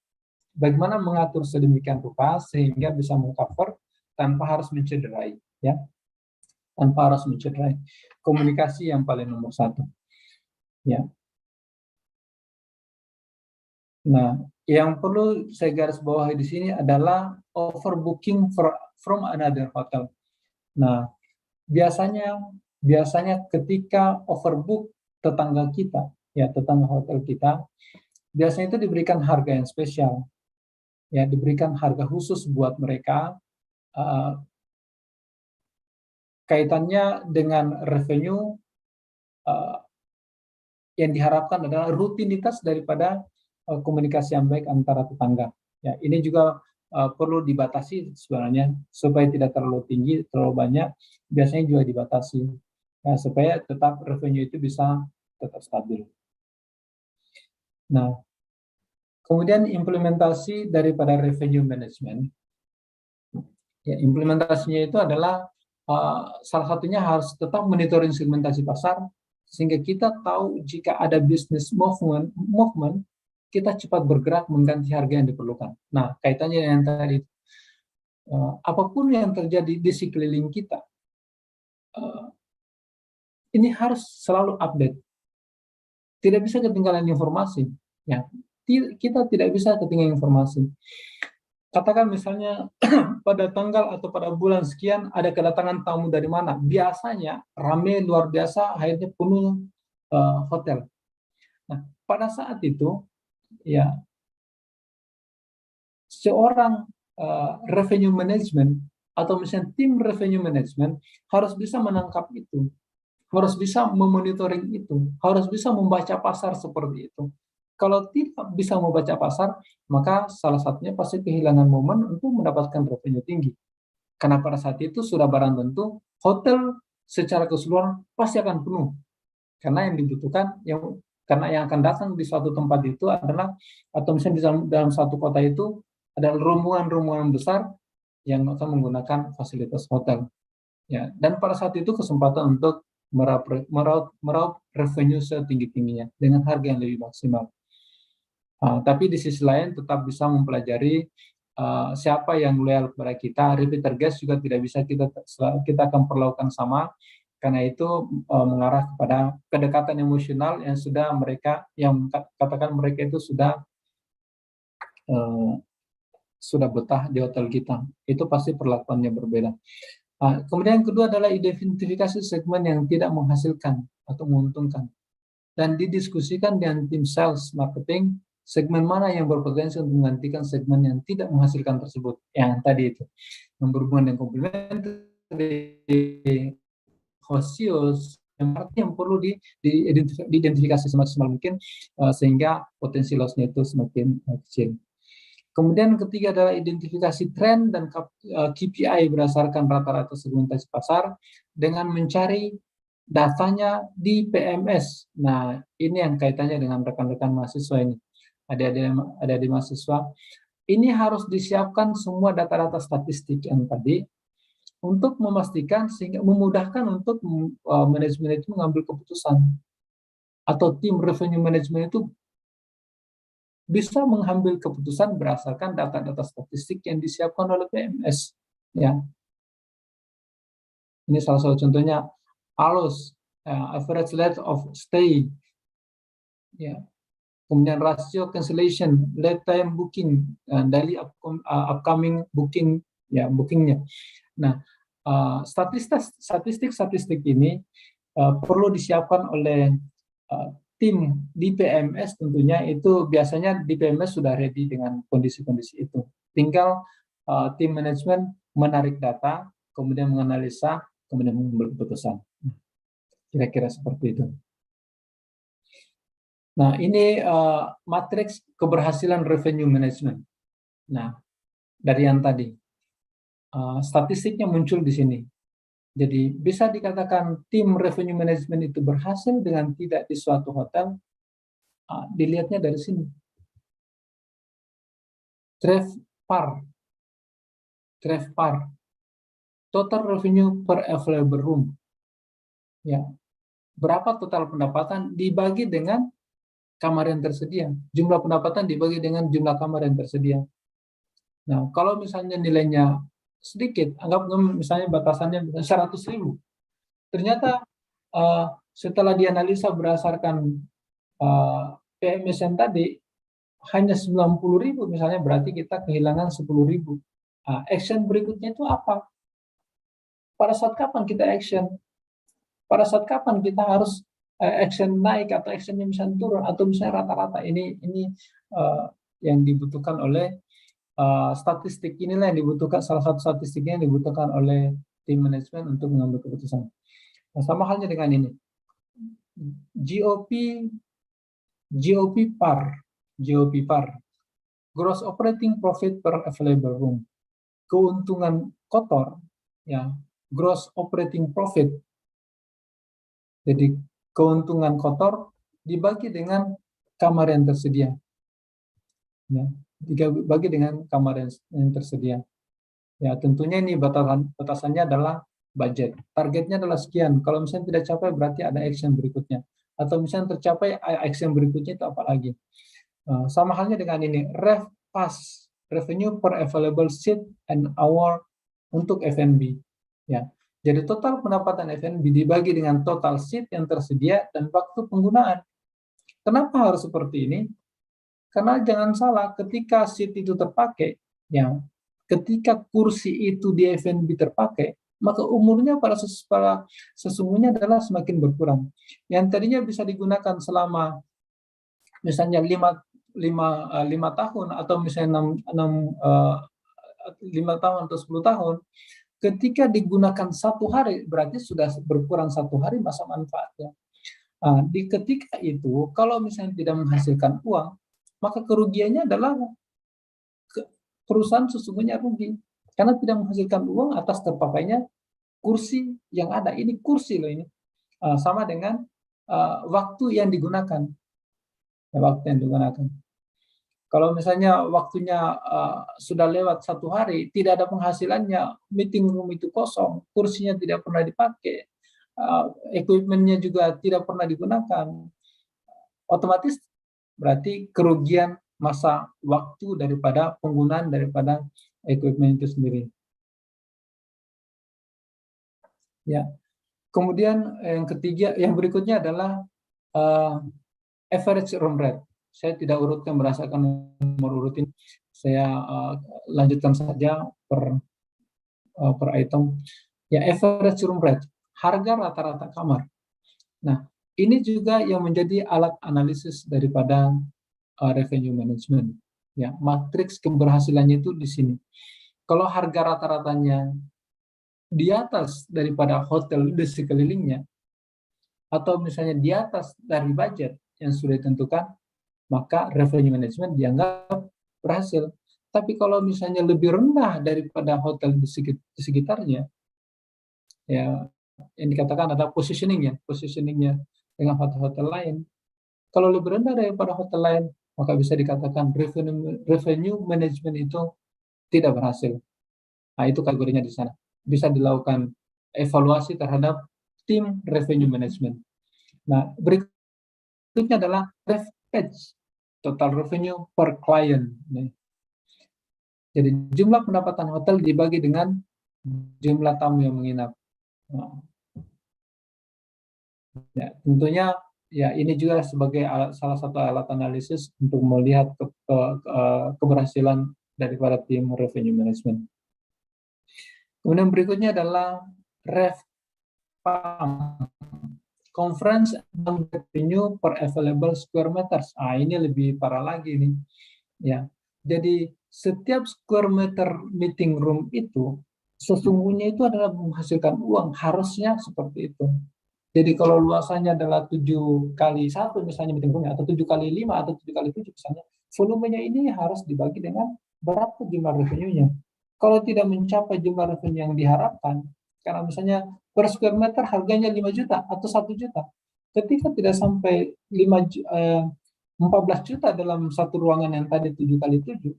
Speaker 6: Bagaimana mengatur sedemikian rupa sehingga bisa mengcover tanpa harus mencederai, ya, tanpa harus mencederai. Komunikasi yang paling nomor satu, ya. Nah, yang perlu saya garis bawahi di sini adalah overbooking from another hotel. Nah, biasanya ketika overbook tetangga kita, ya, tetangga hotel kita, biasanya itu diberikan harga yang spesial, ya, diberikan harga khusus buat mereka. Kaitannya dengan revenue yang diharapkan adalah rutinitas daripada komunikasi yang baik antara tetangga. Ya, ini juga perlu dibatasi sebenarnya supaya tidak terlalu tinggi, terlalu banyak. Biasanya juga dibatasi, ya, supaya tetap revenue itu bisa tetap stabil. Nah, kemudian implementasi daripada revenue management. Ya, implementasinya itu adalah salah satunya harus tetap monitoring segmentasi pasar sehingga kita tahu jika ada business movement kita cepat bergerak mengganti harga yang diperlukan. Nah, kaitannya dengan tadi, apapun yang terjadi di sekeliling kita, ini harus selalu update. Tidak bisa ketinggalan informasi. Ya, kita tidak bisa ketinggalan informasi. Katakan misalnya pada tanggal atau pada bulan sekian ada kedatangan tamu dari mana. Biasanya ramai luar biasa, akhirnya penuh hotel. Nah, pada saat itu, ya, seorang revenue management atau misalnya tim revenue management harus bisa menangkap itu, harus bisa memonitoring itu, harus bisa membaca pasar seperti itu. Kalau tidak bisa membaca pasar, maka salah satunya pasti kehilangan momen untuk mendapatkan revenue tinggi. Karena pada saat itu sudah barang tentu hotel secara keseluruhan pasti akan penuh. Karena yang dibutuhkan, karena yang akan datang di suatu tempat itu adalah, atau misalnya dalam satu kota itu adalah rombongan-rombongan besar yang akan menggunakan fasilitas hotel. Ya, dan pada saat itu kesempatan untuk meraup revenue setinggi-tingginya dengan harga yang lebih maksimal. Tapi di sisi lain tetap bisa mempelajari siapa yang loyal kepada kita. Repeater guest juga tidak bisa kita akan perlakukan sama. Karena itu mengarah kepada kedekatan emosional yang sudah mereka, yang katakan mereka itu sudah betah di hotel kita. Itu pasti perlakuannya berbeda. Kemudian yang kedua adalah identifikasi segmen yang tidak menghasilkan atau menguntungkan. Dan didiskusikan dengan tim sales marketing, segmen mana yang berpotensi untuk menggantikan segmen yang tidak menghasilkan tersebut. Yang tadi itu, yang berhubungan dengan complementary, hosius, yang perlu diidentifikasi semaksimal mungkin, sehingga potensi loss-nya itu semakin kecil. Kemudian ketiga adalah identifikasi tren dan KPI berdasarkan rata-rata segmentasi pasar dengan mencari datanya di PMS. Nah, ini yang kaitannya dengan rekan-rekan mahasiswa ini. Adik-adik mahasiswa, ini harus disiapkan semua data-data statistik yang tadi untuk memastikan sehingga memudahkan untuk manajemen itu mengambil keputusan, atau tim revenue management itu bisa mengambil keputusan berdasarkan data-data statistik yang disiapkan oleh PMS. Ya, ini salah satu contohnya. ALOS, average length of stay, ya. Kemudian rasio cancellation, lead time booking, daily upcoming booking, ya, bookingnya. Nah, statistik ini perlu disiapkan oleh tim di PMS, tentunya itu biasanya di PMS sudah ready dengan kondisi-kondisi itu. Tinggal tim manajemen menarik data, kemudian menganalisa, kemudian mengambil keputusan. Kira-kira seperti itu. Nah, ini matriks keberhasilan revenue management. Nah, dari yang tadi, statistiknya muncul di sini. Jadi bisa dikatakan tim revenue management itu berhasil dengan tidak di suatu hotel, dilihatnya dari sini. TRevPAR, total revenue per available room. Ya, berapa total pendapatan dibagi dengan kamar yang tersedia. Jumlah pendapatan dibagi dengan jumlah kamar yang tersedia. Nah, kalau misalnya nilainya sedikit, anggap misalnya batasannya 100.000. Ternyata setelah dianalisa berdasarkan PMS yang tadi, hanya 90.000 misalnya, berarti kita kehilangan 10.000. Action berikutnya itu apa? Pada saat kapan kita action? Pada saat kapan kita harus action naik atau actionnya misalnya turun atau misalnya rata-rata? Ini yang dibutuhkan oleh statistik. Inilah yang dibutuhkan, salah satu statistiknya yang dibutuhkan oleh tim manajemen untuk mengambil keputusan. Nah, sama halnya dengan ini, GOP PAR, gross operating profit per available room, keuntungan kotor, ya, gross operating profit. Jadi keuntungan kotor dibagi dengan kamar yang tersedia. Ya, dibagi dengan kamar yang tersedia. Ya, tentunya ini batasannya adalah budget. Targetnya adalah sekian. Kalau misalnya tidak capai, berarti ada action berikutnya. Atau misalnya tercapai, action berikutnya itu apa lagi? Sama halnya dengan ini, RevPAS, revenue per available seat and hour untuk F&B. Ya, jadi total pendapatan F&B dibagi dengan total seat yang tersedia dan waktu penggunaan. Kenapa harus seperti ini? Karena jangan salah, ketika seat itu terpakai, ya, ketika kursi itu di F&B terpakai, maka umurnya pada sesungguhnya adalah semakin berkurang. Yang tadinya bisa digunakan selama misalnya 5 tahun atau misalnya 5 tahun atau 10 tahun, ketika digunakan 1 hari, berarti sudah berkurang 1 hari masa manfaatnya. Di ketika itu, kalau misalnya tidak menghasilkan uang, maka kerugiannya adalah perusahaan sesungguhnya rugi karena tidak menghasilkan uang atas terpakainya kursi yang ada. Ini kursi loh ini, sama dengan waktu yang digunakan. Kalau misalnya waktunya sudah lewat 1 hari, tidak ada penghasilannya, meeting room itu kosong, kursinya tidak pernah dipakai, equipment-nya juga tidak pernah digunakan, otomatis berarti kerugian masa waktu daripada penggunaan daripada equipment itu sendiri. Ya. Kemudian yang berikutnya adalah average room rate. Saya tidak urutkan berdasarkan nomor urut ini. Saya lanjutkan saja per item. Ya, average room rate, harga rata-rata kamar. Nah, ini juga yang menjadi alat analisis daripada revenue management. Ya, matriks keberhasilannya itu di sini. Kalau harga rata-ratanya di atas daripada hotel di sekelilingnya, atau misalnya di atas dari budget yang sudah ditentukan, maka revenue management dianggap berhasil. Tapi kalau misalnya lebih rendah daripada hotel di sekitarnya, ya yang dikatakan adalah positioningnya dengan hotel-hotel lain. Kalau lebih rendah daripada hotel lain, maka bisa dikatakan revenue management itu tidak berhasil. Nah, itu kategorinya di sana. Bisa dilakukan evaluasi terhadap tim revenue management. Nah, berikutnya adalah RevPage, total revenue per client. Jadi jumlah pendapatan hotel dibagi dengan jumlah tamu yang menginap. Nah, ya, tentunya ya ini juga sebagai salah satu alat analisis untuk melihat keberhasilan daripada tim revenue management. Kemudian berikutnya adalah RevPAM, Conference and Revenue per Available Square Meters. Ini lebih parah lagi nih. Ya, jadi setiap square meter meeting room itu sesungguhnya itu adalah menghasilkan uang, harusnya seperti itu. Jadi kalau luasannya adalah 7 kali 1 misalnya meeting roomnya, atau 7 kali 5 atau 7 kali 7 misalnya, volumenya ini harus dibagi dengan berapa jumlah revenue-nya. Kalau tidak mencapai jumlah revenue yang diharapkan, karena misalnya per square meter harganya 5 juta atau 1 juta, ketika tidak sampai 14 juta dalam satu ruangan yang tadi 7 kali 7,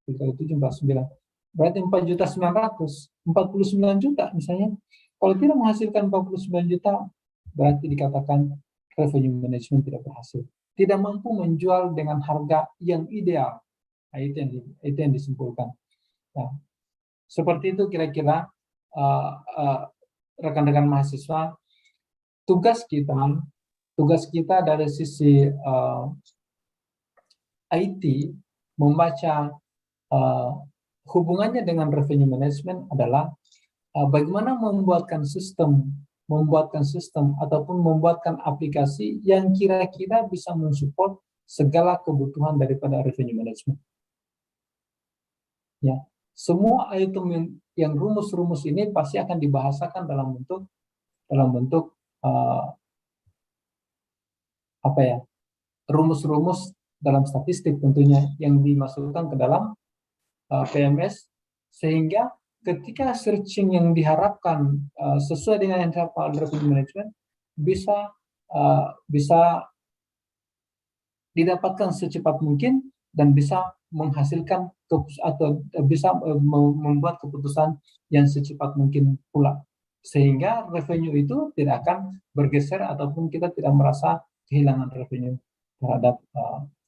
Speaker 6: 7 kali 7, 49, berarti 4 juta 900, 49 juta misalnya. Kalau tidak menghasilkan 49 juta, berarti dikatakan revenue management tidak berhasil. Tidak mampu menjual dengan harga yang ideal. Nah, itu yang disimpulkan. Nah, seperti itu kira-kira rekan-rekan mahasiswa, tugas kita dari sisi IT membaca hubungannya dengan revenue management adalah bagaimana membuatkan sistem ataupun membuatkan aplikasi yang kira-kira bisa mensupport segala kebutuhan daripada revenue management. Ya, semua item yang rumus-rumus ini pasti akan dibahasakan dalam bentuk rumus-rumus dalam statistik tentunya yang dimasukkan ke dalam PMS, sehingga ketika searching yang diharapkan sesuai dengan yang diharapkan revenue management bisa didapatkan secepat mungkin dan bisa menghasilkan atau bisa membuat keputusan yang secepat mungkin pula, sehingga revenue itu tidak akan bergeser ataupun kita tidak merasa kehilangan revenue terhadap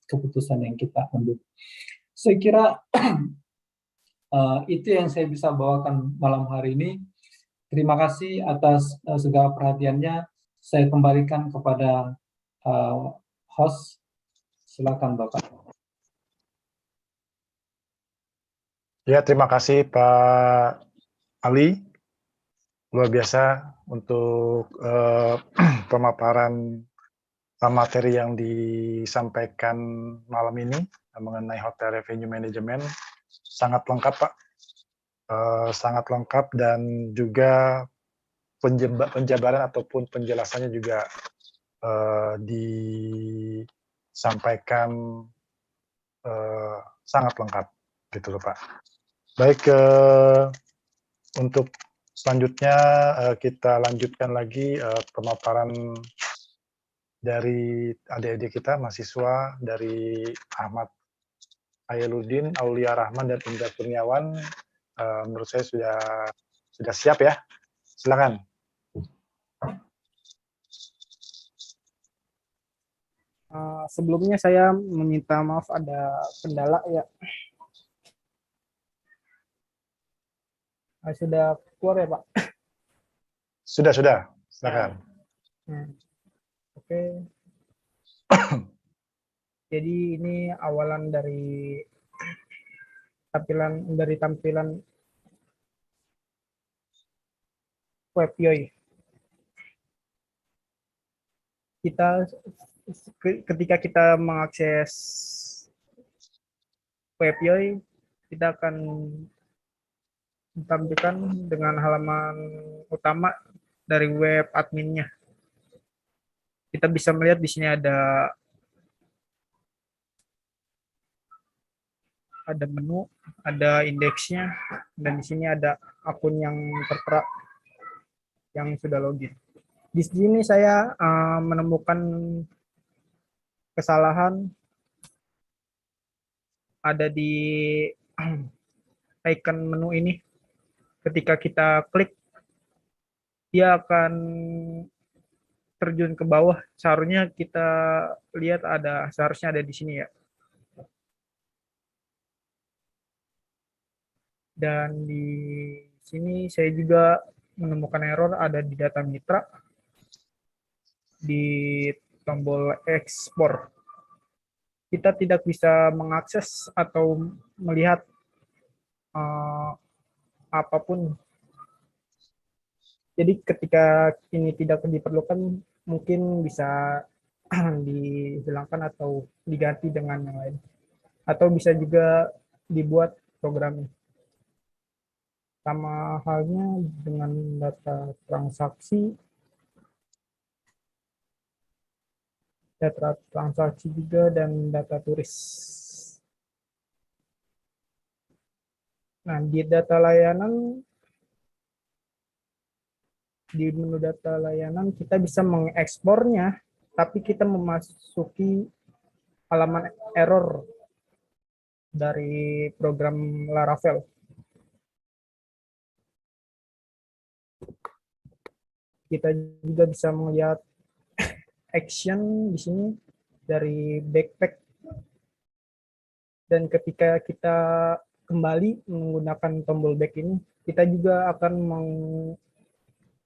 Speaker 6: keputusan yang kita ambil. Saya kira itu yang saya bisa bawakan malam hari ini. Terima kasih atas segala perhatiannya. Saya kembalikan kepada host. Silakan Bapak.
Speaker 1: Ya, terima kasih Pak Ali. Luar biasa untuk pemaparan materi yang disampaikan malam ini mengenai Hotel Revenue Management. Sangat lengkap, Pak. Sangat lengkap, dan juga penjabaran ataupun penjelasannya juga disampaikan sangat lengkap, gitu loh Pak. Baik, untuk selanjutnya kita lanjutkan lagi pemaparan dari adik-adik kita, mahasiswa dari Ahmad Ayeludin, Aulia Rahman, dan Indra Kurniawan. Menurut saya sudah siap ya. Silakan.
Speaker 3: Sebelumnya saya meminta maaf ada kendala ya. Sudah keluar ya Pak?
Speaker 1: Sudah. Silakan.
Speaker 3: Oke. Jadi ini awalan dari tampilan web UI. Ketika kita mengakses web UI, kita akan ditampilkan dengan halaman utama dari web adminnya. Kita bisa melihat di sini ada menu, ada indeksnya, dan di sini ada akun yang tertera yang sudah login. Di sini saya menemukan kesalahan ada di icon menu ini. Ketika kita klik, dia akan terjun ke bawah. Seharusnya kita lihat seharusnya ada di sini ya. Dan di sini saya juga menemukan error ada di data mitra di tombol ekspor. Kita tidak bisa mengakses atau melihat apapun. Jadi ketika ini tidak diperlukan, mungkin bisa dihilangkan atau diganti dengan yang lain. Atau bisa juga dibuat programnya. Sama halnya dengan data transaksi. Data transaksi juga dan data turis. Nah, di menu data layanan kita bisa mengekspornya, tapi kita memasuki halaman error dari program Laravel. Kita juga bisa melihat action di sini dari backpack. Dan ketika kita kembali menggunakan tombol back ini, kita juga akan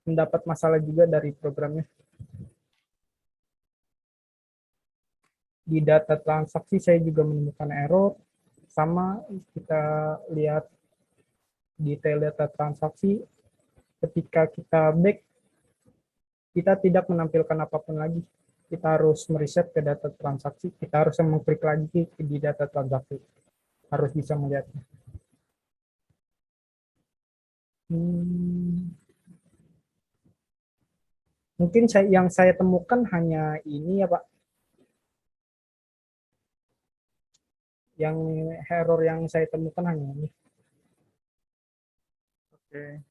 Speaker 3: mendapat masalah juga dari programnya. Di data transaksi saya juga menemukan error. Sama kita lihat detail data transaksi, ketika kita back, kita tidak menampilkan apapun lagi. Kita harus mereset ke data transaksi, kita harus mengklik lagi di data transaksi. Harus bisa melihatnya. Mungkin yang saya temukan hanya ini ya Pak. Yang error yang saya temukan hanya ini.
Speaker 2: Oke.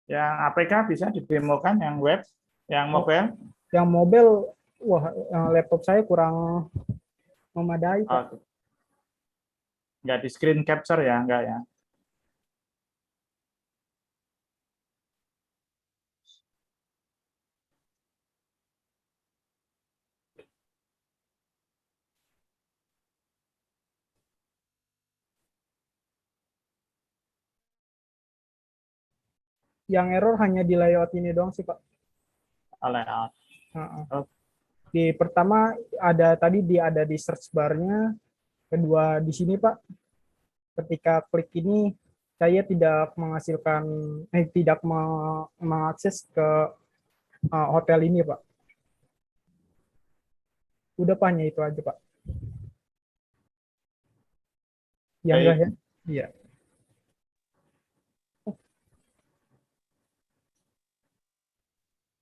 Speaker 2: Yang APK bisa didemokan, yang web, yang mobile?
Speaker 3: Yang mobile, wah, laptop saya kurang memadai, Pak.
Speaker 2: Nggak di screen capture ya, enggak ya?
Speaker 3: Yang error hanya di layout ini doang sih, Pak.
Speaker 2: Layout.
Speaker 3: Di pertama ada di search bar-nya, kedua di sini Pak. Ketika klik ini saya tidak mengakses ke hotel ini Pak. Udah Pak, hanya itu aja Pak. Yang enggak ya? Iya.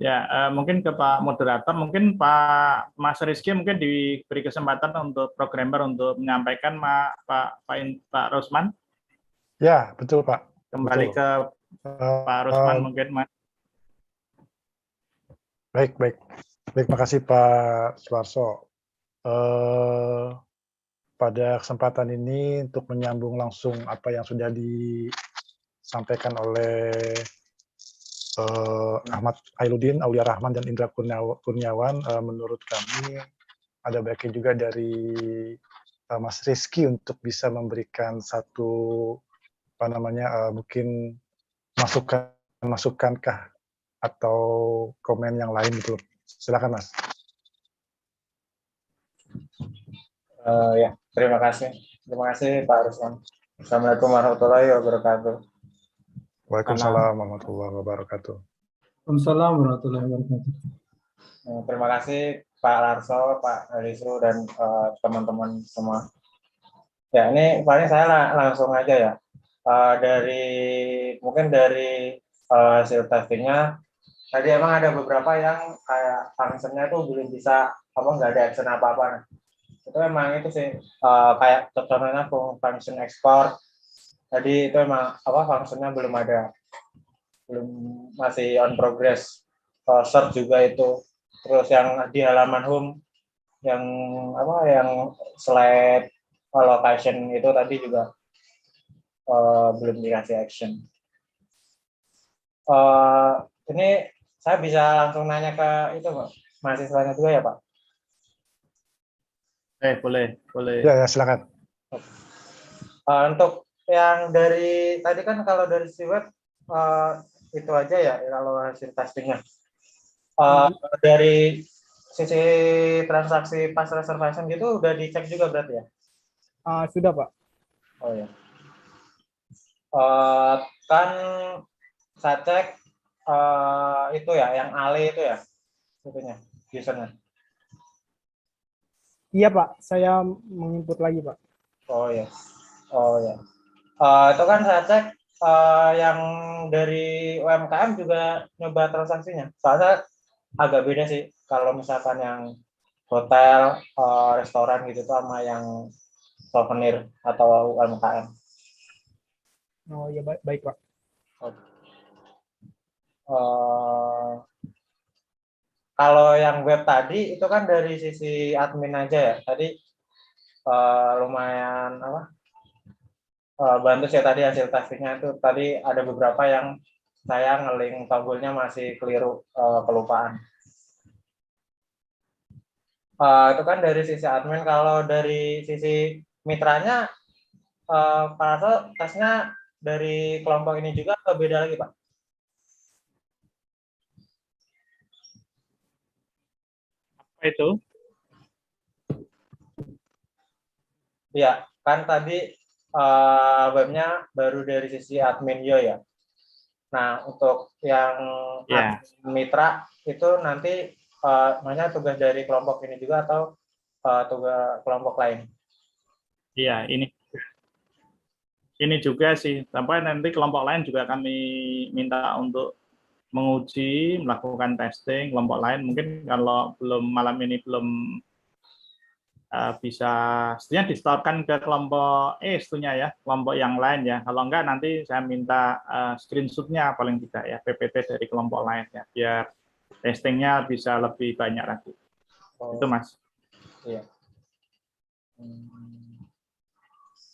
Speaker 2: Ya, mungkin ke Pak Moderator, mungkin Pak Mas Rizky mungkin diberi kesempatan untuk programmer untuk menyampaikan Pak Rosman.
Speaker 1: Ya, betul Pak.
Speaker 2: Kembali
Speaker 1: betul.
Speaker 2: ke Pak Rosman mungkin Mas.
Speaker 1: Baik. Makasih Pak Suarso. Pada kesempatan ini untuk menyambung langsung apa yang sudah disampaikan oleh Ahmad Ailuddin, Aulia Rahman, dan Indra Kurniawan, menurut kami ada baiknya juga dari Mas Rizky untuk bisa memberikan satu mungkin masukankah atau komen yang lain gitu. Silakan Mas.
Speaker 7: Ya, terima kasih Pak Rusman. Assalamualaikum warahmatullahi wabarakatuh.
Speaker 1: Waalaikumsalam warahmatullahi wabarakatuh.
Speaker 6: Waalaikumsalam warahmatullahi wabarakatuh.
Speaker 7: Terima kasih Pak Larso, Pak Halisu, dan teman-teman semua. Ya, ini paling saya langsung aja ya. Mungkin dari hasil testingnya, tadi emang ada beberapa yang kayak functionnya tuh belum bisa, nggak ada action apa-apa. Nah, itu emang itu sih, kayak contohnya function export. Tadi itu emang functionnya belum ada, masih on progress. Search juga itu. Terus yang di halaman home, yang slide location itu tadi juga belum dikasih action. Ini saya bisa langsung nanya ke itu Pak, mahasiswanya juga ya Pak?
Speaker 2: Boleh.
Speaker 1: Ya, silakan.
Speaker 7: Untuk yang dari tadi kan kalau dari si web itu aja ya kalau hasil testingnya. Dari sisi transaksi pas reservation gitu udah dicek juga berarti ya?
Speaker 3: Sudah, Pak.
Speaker 7: Oh ya. Kan saya cek itu ya, yang Ale itu ya, itunya, usernya.
Speaker 3: Iya, Pak. Saya menginput lagi, Pak.
Speaker 7: Oh ya. Itu kan saya cek yang dari UMKM juga nyoba transaksinya. Soalnya agak beda sih kalau misalkan yang hotel, restoran gitu tuh sama yang souvenir atau UMKM.
Speaker 3: Oh ya, baik, Pak.
Speaker 7: Kalau yang web tadi itu kan dari sisi admin aja ya. Tadi lumayan bantu sih tadi hasil testingnya itu. Tadi ada beberapa yang saya ngeling toggle-nya masih keliru, kelupaan. Itu kan dari sisi admin. Kalau dari sisi mitranya, Pak Arso tesnya dari kelompok ini juga atau beda lagi Pak?
Speaker 2: Apa itu?
Speaker 7: Ya, kan tadi webnya baru dari sisi admin ya. Nah, untuk yang admin mitra itu nanti namanya tugas dari kelompok ini juga atau tugas kelompok lain?
Speaker 2: Iya, ini juga sih. Sampai nanti kelompok lain juga kami minta untuk menguji, melakukan testing. Kelompok lain mungkin kalau malam ini belum bisa setidaknya distorkan ke kelompok setidaknya ya, kelompok yang lain ya. Kalau enggak nanti saya minta screenshot-nya paling tidak ya, PPT dari kelompok lain ya, biar testingnya bisa lebih banyak lagi. Itu Mas.
Speaker 7: Iya.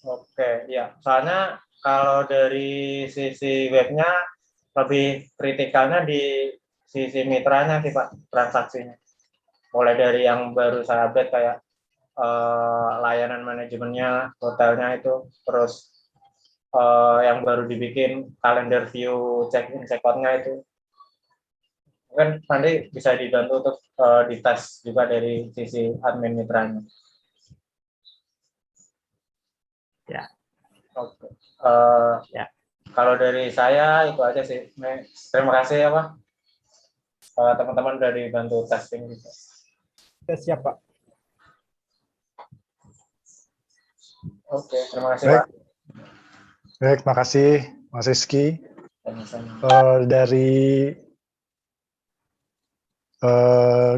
Speaker 7: Oke, ya. Soalnya kalau dari sisi webnya lebih kritikalnya di sisi mitranya sih Pak, transaksinya. Mulai dari yang baru saya update kayak layanan manajemennya, hotelnya itu, terus yang baru dibikin calendar view check-in check-out-nya itu. Mungkin nanti bisa dibantu untuk dites juga dari sisi admin mitranya.
Speaker 2: Ya.
Speaker 7: Oke. Ya. Kalau dari saya itu aja sih. Terima kasih ya Pak. Teman-teman udah dibantu testing gitu.
Speaker 3: Siap, Pak.
Speaker 7: Oke, terima kasih
Speaker 1: Baik.
Speaker 7: Pak.
Speaker 1: Baik, makasih Mas Rizky. Dari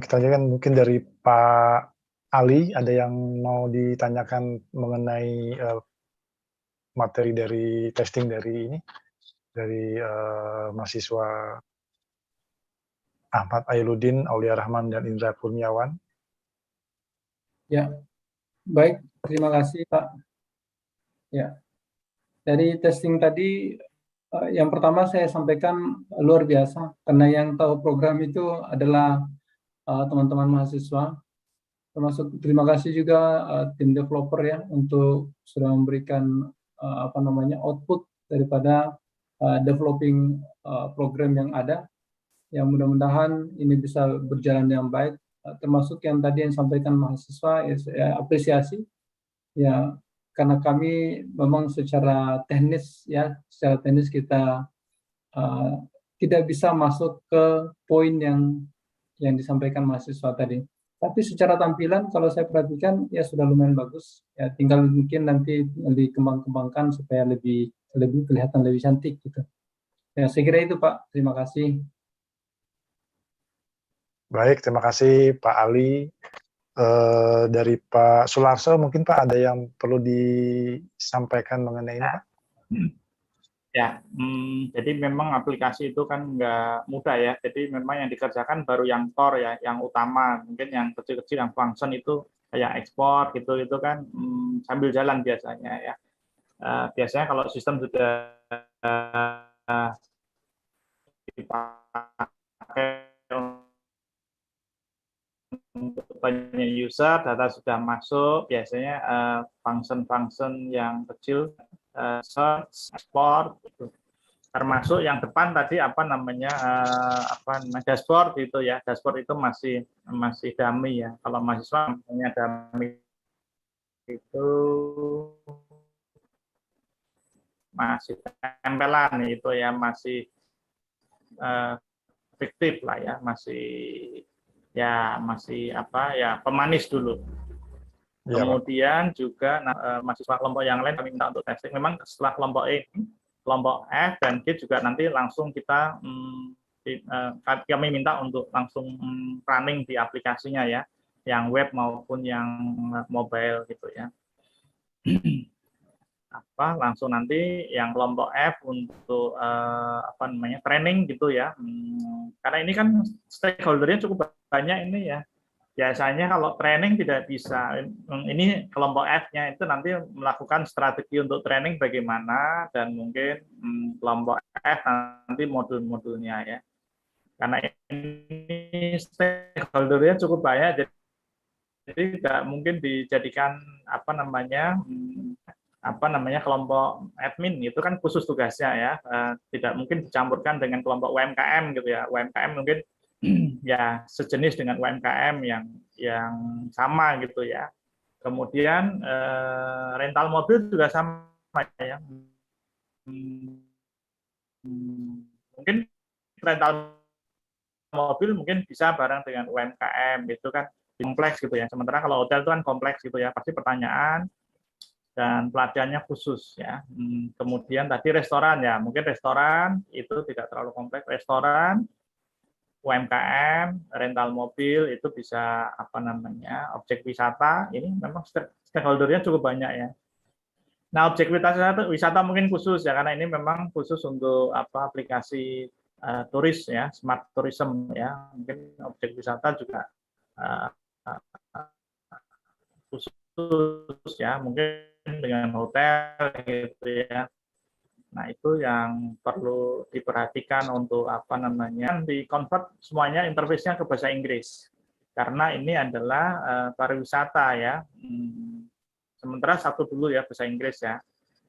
Speaker 1: kita kan mungkin dari Pak Ali ada yang mau ditanyakan mengenai materi dari testing dari ini, dari mahasiswa Ahmad Ailuddin, Aulia Rahman, dan Indra Kurniawan.
Speaker 6: Ya, baik. Terima kasih Pak. Ya, dari testing tadi, yang pertama saya sampaikan luar biasa, karena yang tahu program itu adalah teman-teman mahasiswa. Termasuk terima kasih juga tim developer ya untuk sudah memberikan output daripada developing program yang ada. Yang mudah-mudahan ini bisa berjalan dengan baik. Termasuk yang tadi yang disampaikan mahasiswa, ya saya apresiasi ya, karena kami memang secara teknis kita tidak bisa masuk ke poin yang disampaikan mahasiswa tadi. Tapi secara tampilan kalau saya perhatikan ya sudah lumayan bagus. Ya tinggal mungkin nanti dikembang-kembangkan supaya lebih kelihatan lebih cantik gitu. Ya saya kira itu Pak. Terima kasih.
Speaker 1: Baik, terima kasih Pak Ali. Dari Pak Sularso, mungkin Pak ada yang perlu disampaikan mengenai ini Pak?
Speaker 2: Ya, jadi memang aplikasi itu kan nggak mudah ya. Jadi memang yang dikerjakan baru yang core ya, yang utama. Mungkin yang kecil-kecil, yang function itu kayak ekspor gitu, itu kan sambil jalan biasanya ya. Biasanya kalau sistem sudah dipakai untuk banyak user, data sudah masuk, biasanya function-function yang kecil, search, export, gitu. Termasuk yang depan tadi dashboard itu ya, dashboard itu masih dummy ya. Kalau mahasiswa namanya dummy itu masih tempelan itu ya, masih fiktif lah ya, masih pemanis dulu.
Speaker 1: Iya, Pak.
Speaker 2: Kemudian juga mahasiswa kelompok yang lain kami minta untuk testing. Memang setelah kelompok E, kelompok F dan G juga nanti langsung kami minta untuk langsung running di aplikasinya ya, yang web maupun yang mobile gitu ya. Langsung nanti yang kelompok F untuk training gitu ya. Karena ini kan stakeholdernya cukup banyak ini ya. Biasanya kalau training tidak bisa, ini kelompok F-nya itu nanti melakukan strategi untuk training bagaimana, dan mungkin kelompok F nanti modul-modulnya ya. Karena ini stakeholder-nya cukup banyak, jadi nggak mungkin dijadikan kelompok admin, itu kan khusus tugasnya ya, tidak mungkin dicampurkan dengan kelompok UMKM gitu ya. UMKM mungkin ya sejenis dengan UMKM yang sama gitu ya. Kemudian rental mobil juga sama ya. Mungkin rental mobil mungkin bisa bareng dengan UMKM gitu kan, kompleks gitu ya. Sementara kalau hotel itu kan kompleks gitu ya, pasti pertanyaan dan pelatihannya khusus ya. Kemudian tadi restoran ya, mungkin restoran itu tidak terlalu kompleks. Restoran, UMKM, rental mobil itu bisa objek wisata, ini memang stakeholder-nya cukup banyak ya. Nah, objek wisata mungkin khusus ya, karena ini memang khusus untuk aplikasi turis ya, smart tourism ya. Mungkin objek wisata juga khusus ya, mungkin dengan hotel gitu ya. Nah, itu yang perlu diperhatikan untuk di-convert semuanya interface-nya ke bahasa Inggris. Karena ini adalah pariwisata ya. Sementara satu dulu ya bahasa Inggris ya.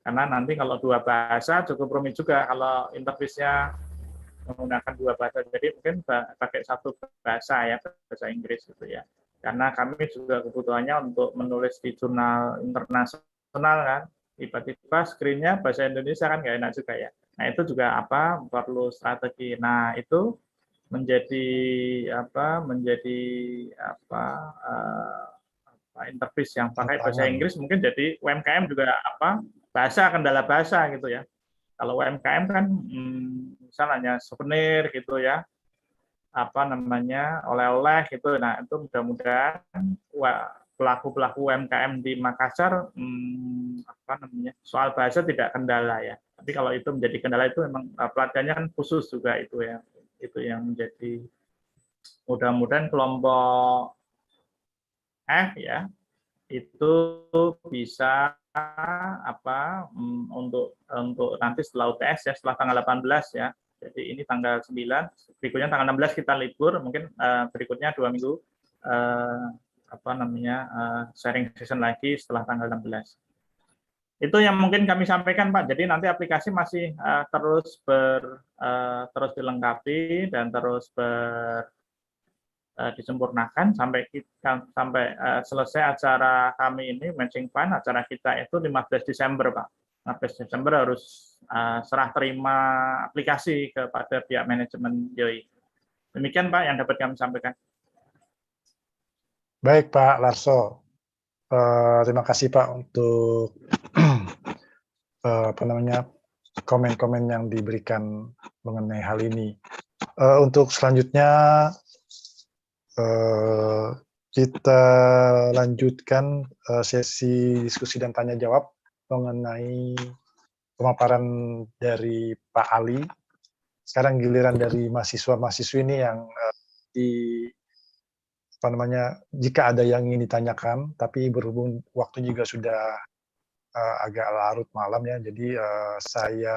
Speaker 2: Karena nanti kalau dua bahasa cukup rumit juga kalau interface-nya menggunakan dua bahasa. Jadi mungkin pakai satu bahasa ya, bahasa Inggris gitu ya. Karena kami juga kebutuhannya untuk menulis di jurnal internasional kan. Tiba-tiba screen-nya bahasa Indonesia kan nggak enak juga ya. Nah, itu juga perlu strategi. Nah, itu menjadi interface yang pakai bahasa Inggris, mungkin jadi UMKM juga kendala bahasa gitu ya. Kalau UMKM kan misalnya souvenir gitu ya, oleh-oleh gitu. Nah, itu mudah-mudahan pelaku-pelaku UMKM di Makassar soal bahasa tidak kendala ya. Tapi kalau itu menjadi kendala, itu memang pelatihannya kan khusus juga itu ya. Itu yang menjadi, mudah-mudahan kelompok F ya itu bisa untuk nanti setelah UTS ya, setelah tanggal 18 ya. Jadi ini tanggal 9, berikutnya tanggal 16 kita libur, mungkin berikutnya 2 minggu sharing session lagi setelah tanggal 16. Itu yang mungkin kami sampaikan Pak. Jadi nanti aplikasi masih terus dilengkapi dan terus disempurnakan sampai selesai acara kami ini, matching fund, acara kita itu 15 Desember Pak. 15 Desember harus serah terima aplikasi kepada pihak manajemen YOI. Demikian Pak yang dapat kami sampaikan.
Speaker 1: Baik Pak Larso, terima kasih Pak untuk apa namanya komen-komen yang diberikan mengenai hal ini. Untuk selanjutnya kita lanjutkan sesi diskusi dan tanya jawab mengenai pemaparan dari Pak Ali. Sekarang giliran dari mahasiswa-mahasiswi ini yang jika ada yang ingin ditanyakan, tapi berhubung waktu juga sudah agak larut malam ya, jadi saya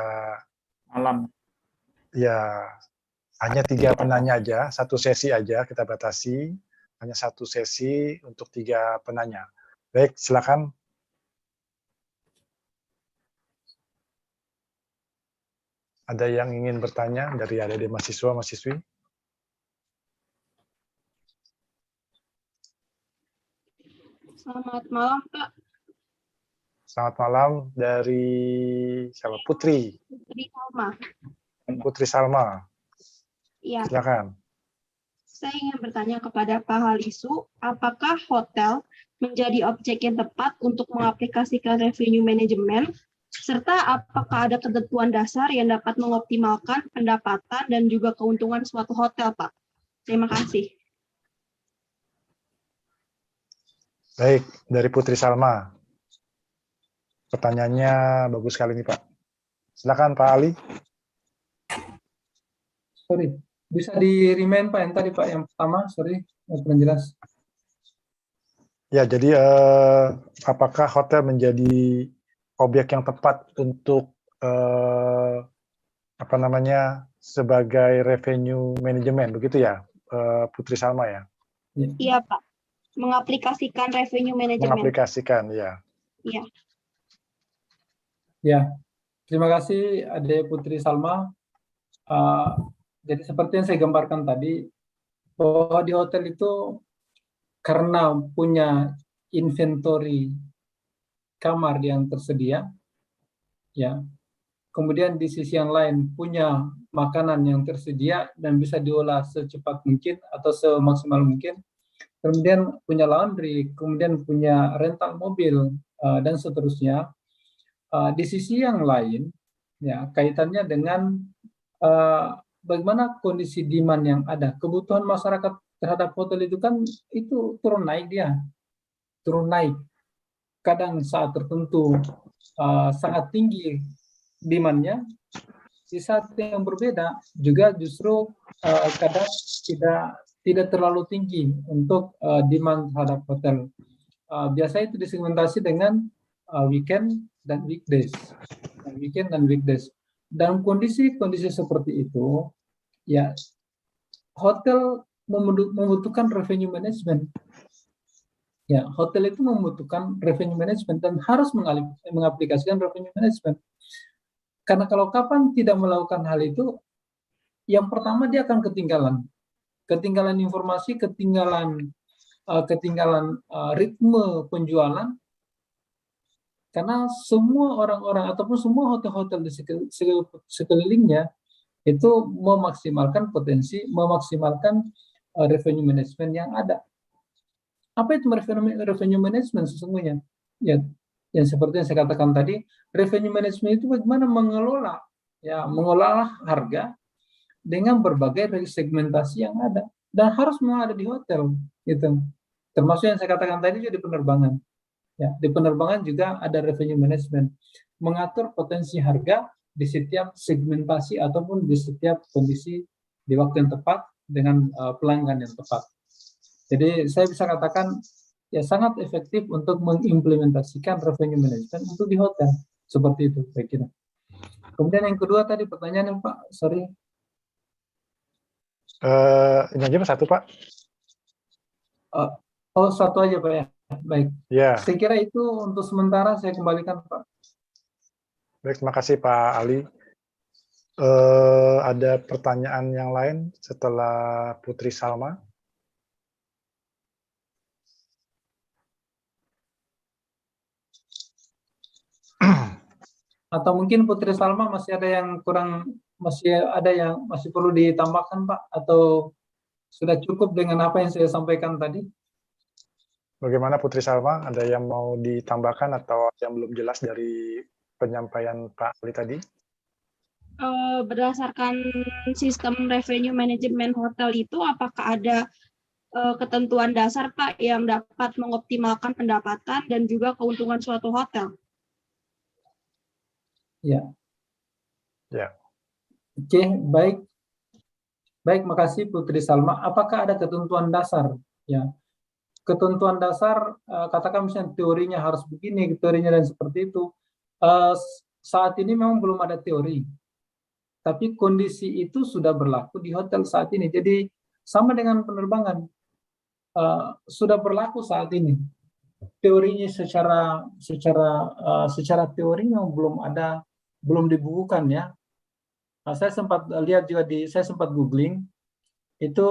Speaker 1: hanya 3 penanya aja, 1 sesi aja kita batasi, hanya 1 sesi untuk 3 penanya. Baik, silakan. Ada yang ingin bertanya dari adik-adik mahasiswa-mahasiswi?
Speaker 8: Selamat malam, Pak.
Speaker 1: Selamat malam dari siapa? Putri.
Speaker 8: Putri Salma.
Speaker 1: Putri Salma.
Speaker 8: Iya.
Speaker 1: Silakan.
Speaker 8: Saya ingin bertanya kepada Pak Halisu, apakah hotel menjadi objek yang tepat untuk mengaplikasikan revenue management, serta apakah ada ketentuan dasar yang dapat mengoptimalkan pendapatan dan juga keuntungan suatu hotel, Pak? Terima kasih.
Speaker 1: Baik, dari Putri Salma. Pertanyaannya bagus sekali nih Pak. Silakan Pak Ali.
Speaker 6: Sorry, bisa di-remind Pak yang tadi Pak, yang pertama, sorry, kurang jelas.
Speaker 1: Ya, jadi apakah hotel menjadi objek yang tepat untuk sebagai revenue management, begitu ya, Putri Salma ya?
Speaker 8: Iya Pak, mengaplikasikan revenue management.
Speaker 1: Mengaplikasikan, ya.
Speaker 8: Iya.
Speaker 6: Ya, terima kasih Ade Putri Salma. Jadi seperti yang saya gambarkan tadi, bahwa di hotel itu karena punya inventory kamar yang tersedia, ya. Kemudian di sisi yang lain punya makanan yang tersedia dan bisa diolah secepat mungkin atau semaksimal mungkin. Kemudian punya laundry, kemudian punya rental mobil dan seterusnya. Di sisi yang lain, ya kaitannya dengan bagaimana kondisi demand yang ada, kebutuhan masyarakat terhadap hotel itu kan itu turun naik dia, turun naik. Kadang saat tertentu sangat tinggi demand-nya, di saat yang berbeda juga justru kadang tidak terlalu tinggi untuk demand terhadap hotel. Biasanya itu disegmentasi dengan weekend dan weekdays, Dalam kondisi seperti itu, ya hotel membutuhkan revenue management. Ya, hotel itu membutuhkan revenue management dan harus mengaplikasikan revenue management. Karena kalau kapan tidak melakukan hal itu, yang pertama dia akan ketinggalan informasi, ketinggalan ritme penjualan. Karena semua orang-orang ataupun semua hotel-hotel di sekelilingnya itu memaksimalkan potensi, memaksimalkan revenue management yang ada. Apa itu revenue management sesungguhnya? Ya, yang seperti yang saya katakan tadi, revenue management itu bagaimana mengelola harga dengan berbagai segmentasi yang ada dan harus memang ada di hotel, gitu. Termasuk yang saya katakan tadi juga di penerbangan. Ya, di penerbangan juga ada revenue management, mengatur potensi harga di setiap segmentasi ataupun di setiap kondisi di waktu yang tepat dengan pelanggan yang tepat. Jadi saya bisa katakan ya sangat efektif untuk mengimplementasikan revenue management untuk di hotel, seperti itu saya kira. Kemudian yang kedua tadi pertanyaannya Pak, sorry.
Speaker 1: Ini aja Pak, satu Pak.
Speaker 6: Satu aja Pak ya. Baik.
Speaker 1: Ya.
Speaker 6: Saya kira itu untuk sementara saya kembalikan Pak.
Speaker 1: Baik, terima kasih Pak Ali. Ada pertanyaan yang lain setelah Putri Salma?
Speaker 6: Atau mungkin Putri Salma masih ada yang kurang, masih ada yang masih perlu ditambahkan, Pak? Atau sudah cukup dengan apa yang saya sampaikan tadi?
Speaker 1: Bagaimana Putri Salma? Ada yang mau ditambahkan atau yang belum jelas dari penyampaian Pak Ali tadi?
Speaker 8: Berdasarkan sistem revenue management hotel itu, apakah ada ketentuan dasar, Pak, yang dapat mengoptimalkan pendapatan dan juga keuntungan suatu hotel?
Speaker 6: Ya.
Speaker 1: Ya.
Speaker 6: Oke, baik. Baik, makasih Putri Salma. Apakah ada ketentuan dasar? Ya. Ketentuan dasar, katakan misalnya teorinya harus begini, teorinya dan seperti itu. Saat ini memang belum ada teori. Tapi kondisi itu sudah berlaku di hotel saat ini. Jadi sama dengan penerbangan. Sudah berlaku saat ini. Teorinya secara teori memang belum dibukukan ya. Saya sempat lihat juga saya sempat googling, itu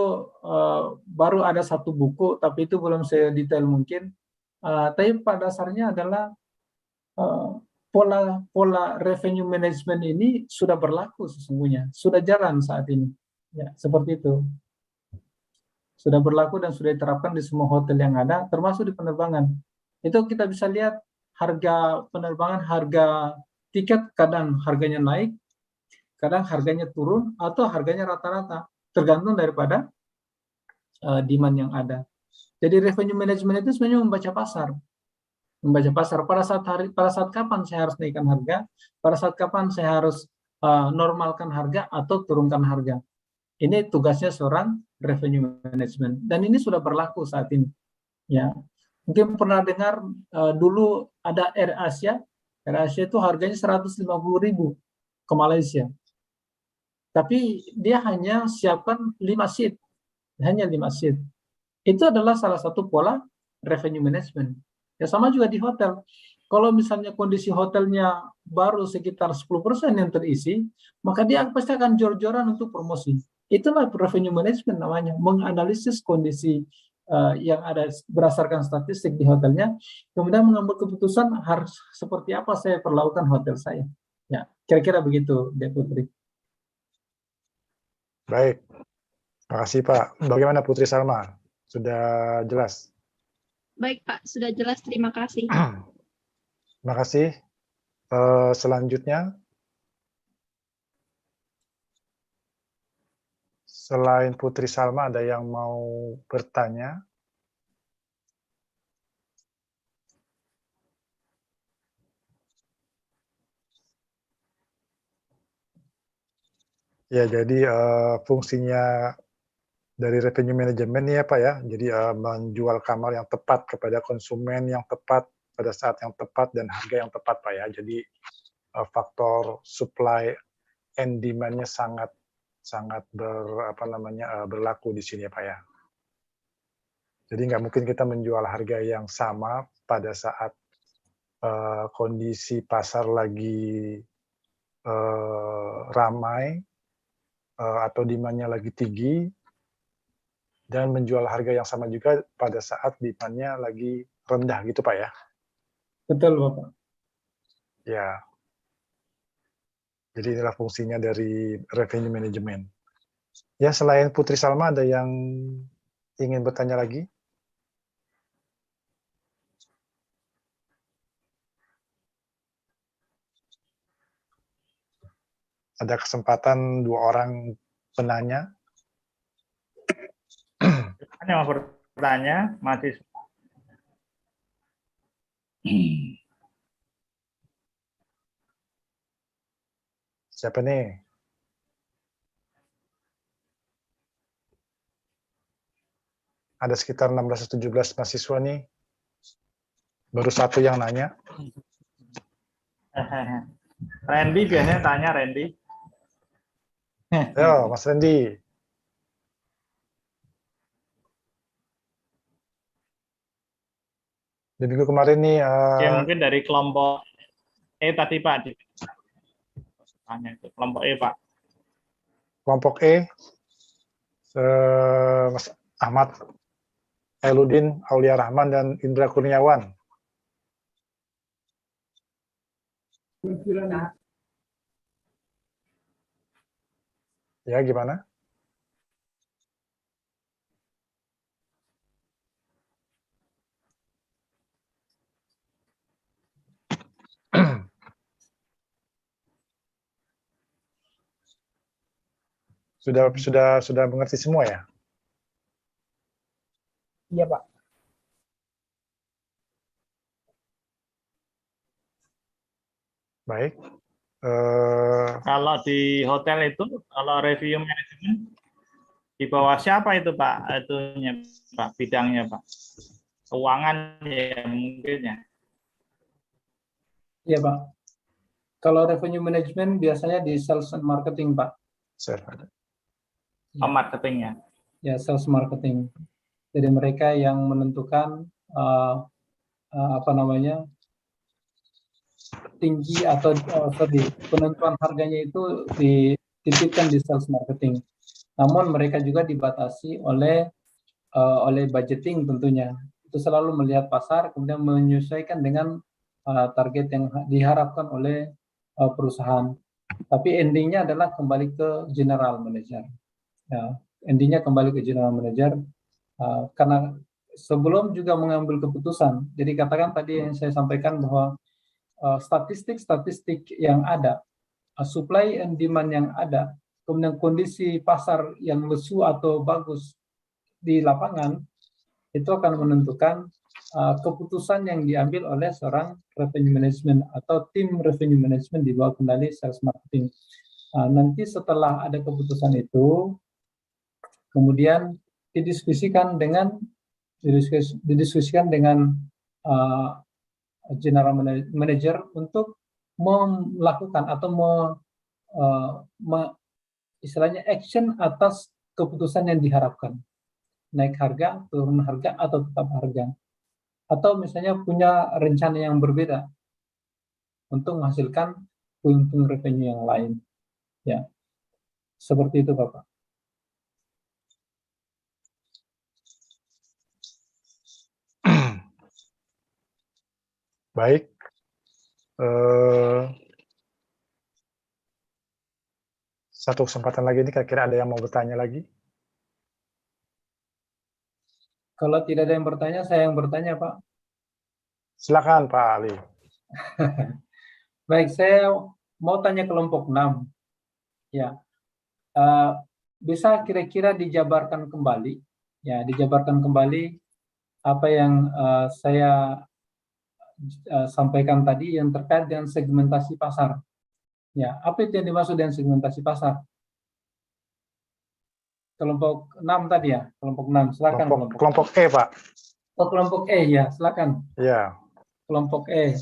Speaker 6: baru ada satu buku, tapi itu belum sedetail mungkin. Tapi pada dasarnya adalah pola revenue management ini sudah berlaku sesungguhnya, sudah jalan saat ini, ya seperti itu. Sudah berlaku dan sudah diterapkan di semua hotel yang ada, termasuk di penerbangan. Itu kita bisa lihat harga penerbangan, harga tiket kadang harganya naik, kadang harganya turun, atau harganya rata-rata, tergantung daripada demand yang ada. Jadi revenue management itu sebenarnya membaca pasar. Pada saat kapan saya harus naikkan harga, pada saat kapan saya harus normalkan harga atau turunkan harga. Ini tugasnya seorang revenue management, dan ini sudah berlaku saat ini. Ya, mungkin pernah dengar dulu ada Air Asia itu harganya 150.000 ke Malaysia. Tapi dia hanya siapkan 5 seat, hanya 5 seat. Itu adalah salah satu pola revenue management. Ya sama juga di hotel. Kalau misalnya kondisi hotelnya baru sekitar 10% yang terisi, maka dia pasti akan jor-joran untuk promosi. Itulah revenue management namanya, menganalisis kondisi yang ada berdasarkan statistik di hotelnya, kemudian mengambil keputusan harus seperti apa saya perlakukan hotel saya. Ya, kira-kira begitu, Dek Putri.
Speaker 1: Baik, terima kasih Pak. Bagaimana Putri Salma? Sudah jelas?
Speaker 8: Baik, Pak, sudah jelas. Terima kasih.
Speaker 1: Terima kasih. Selanjutnya, selain Putri Salma, ada yang mau bertanya? Ya, jadi fungsinya dari revenue management ya Pak ya, jadi menjual kamar yang tepat kepada konsumen yang tepat pada saat yang tepat dan harga yang tepat Pak ya. Jadi faktor supply and demand-nya sangat berlaku di sini ya Pak ya. Jadi nggak mungkin kita menjual harga yang sama pada saat kondisi pasar lagi ramai atau demand-nya lagi tinggi, dan menjual harga yang sama juga pada saat demand-nya lagi rendah gitu Pak ya?
Speaker 6: Betul Bapak.
Speaker 1: Ya. Jadi inilah fungsinya dari revenue management. Ya, selain Putri Salma ada yang ingin bertanya lagi? Ada kesempatan 2 orang penanya.
Speaker 2: Yang mau bertanya, mahasiswa.
Speaker 1: Siapa nih? Ada sekitar 16-17 mahasiswa nih. Baru 1 yang nanya.
Speaker 2: Randy biasanya tanya, Randy.
Speaker 1: Ayo, Mas Randy. Di minggu kemarin nih.
Speaker 2: Ya, mungkin dari kelompok E tadi Pak. Tanya itu kelompok E Pak.
Speaker 1: Kelompok E, Mas Ahmad Eludin, Aulia Rahman, dan Indra Kurniawan. Ya, gimana? Sudah mengerti semua ya?
Speaker 3: Iya, Pak.
Speaker 1: Baik.
Speaker 2: Kalau di hotel itu, kalau review manajemen di bawah siapa itu Pak? Itunya Pak, bidangnya Pak. Keuangan ya mungkin ya.
Speaker 6: Iya, Pak. Kalau revenue management biasanya di sales and marketing, Pak.
Speaker 2: Oh, marketingnya.
Speaker 6: Ya, sales marketing. Jadi mereka yang menentukan apa namanya, tinggi atau penentuan harganya itu dititipkan di sales marketing. Namun mereka juga dibatasi oleh budgeting tentunya. Itu selalu melihat pasar kemudian menyesuaikan dengan target yang diharapkan oleh perusahaan. Tapi endingnya adalah kembali ke general manager. Ya, endingnya kembali ke general manager karena sebelum juga mengambil keputusan. Jadi katakan tadi yang saya sampaikan bahwa statistik-statistik yang ada, supply and demand yang ada, kemudian kondisi pasar yang lesu atau bagus di lapangan, itu akan menentukan keputusan yang diambil oleh seorang revenue management atau tim revenue management di bawah kendali sales marketing. Nanti setelah ada keputusan itu, kemudian didiskusikan dengan general manager untuk melakukan atau istilahnya action atas keputusan yang diharapkan, naik harga, turun harga, atau tetap harga, atau misalnya punya rencana yang berbeda untuk menghasilkan puing-puing revenue yang lain, ya seperti itu Bapak.
Speaker 1: Baik. Satu kesempatan lagi ini, kira-kira ada yang mau bertanya lagi?
Speaker 6: Kalau tidak ada yang bertanya, saya yang bertanya, Pak.
Speaker 1: Silakan, Pak Ali.
Speaker 6: Baik, saya mau tanya kelompok 6. Ya, bisa kira-kira dijabarkan kembali, ya, dijabarkan kembali apa yang saya sampaikan tadi yang terkait dengan segmentasi pasar. Ya, apa itu yang dimaksud dengan segmentasi pasar? Kelompok 6 tadi ya, kelompok 6. Silakan
Speaker 1: kelompok E, Pak.
Speaker 6: Oh, kelompok E ya, silakan.
Speaker 1: Ya.
Speaker 6: Kelompok E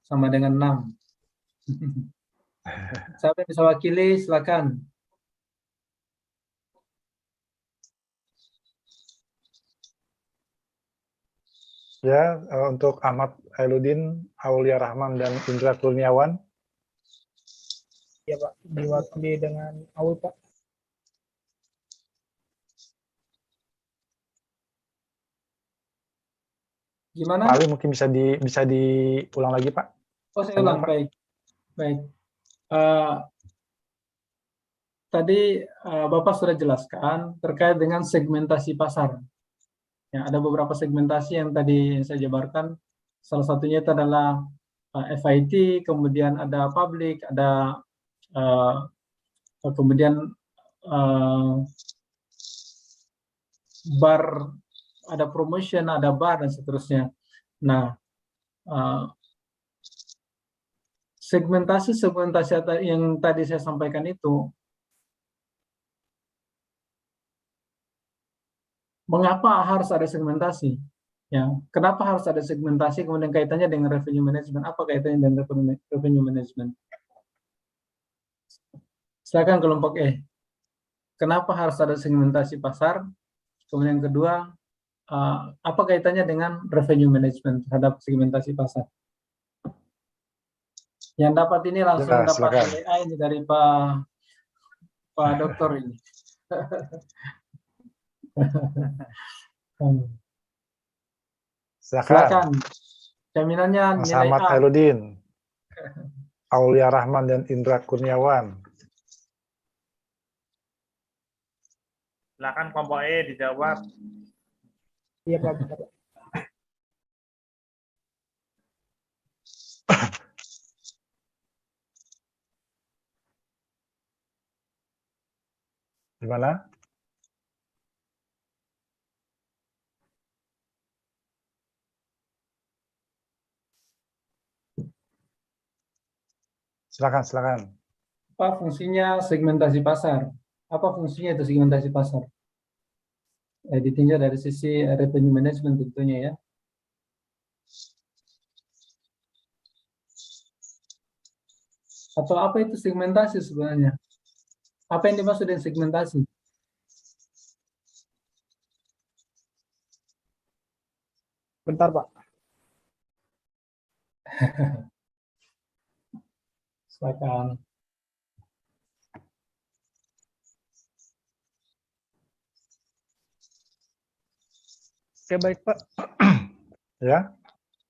Speaker 6: sama dengan 6. Siapa yang bisa wakili, silakan.
Speaker 1: Ya, untuk Ahmad Hailudin, Aulia Rahman, dan Indra Kurniawan.
Speaker 3: Ya Pak, diwakili dengan Aul Pak.
Speaker 6: Gimana?
Speaker 1: Pak Ali mungkin bisa diulang lagi Pak.
Speaker 6: Oh, saya ulang, baik. Baik. Tadi Bapak sudah jelaskan terkait dengan segmentasi pasar. Ya, ada beberapa segmentasi yang tadi saya jabarkan. Salah satunya itu adalah FIT, kemudian ada public, ada kemudian bar, ada promotion, ada bar, dan seterusnya. Nah, segmentasi yang tadi saya sampaikan itu, mengapa harus ada segmentasi? Ya, kenapa harus ada segmentasi? Kemudian kaitannya dengan revenue management. Apa kaitannya dengan revenue management? Silakan kelompok E. Kenapa harus ada segmentasi pasar? Kemudian yang kedua, apa kaitannya dengan revenue management terhadap segmentasi pasar? Yang dapat ini langsung
Speaker 1: ya,
Speaker 6: dapat nilai A ini dari Pak Dokter ini. Silakan. Jaminannya
Speaker 1: Mas
Speaker 6: nilai
Speaker 1: Ahmad
Speaker 6: A.
Speaker 1: Hailudin. Aulia Rahman dan Indra Kurniawan.
Speaker 2: Silakan kelompok E dijawab.
Speaker 3: Iya Pak. Benar, Pak.
Speaker 1: Gimana? Silakan.
Speaker 6: Apa fungsinya segmentasi pasar? Apa fungsinya itu segmentasi pasar? Ditinjau dari sisi revenue management tentunya ya. Atau apa itu segmentasi sebenarnya? Apa yang dimaksud dengan segmentasi?
Speaker 3: Bentar Pak.
Speaker 6: Silakan.
Speaker 9: Oke, baik Pak.
Speaker 1: Ya,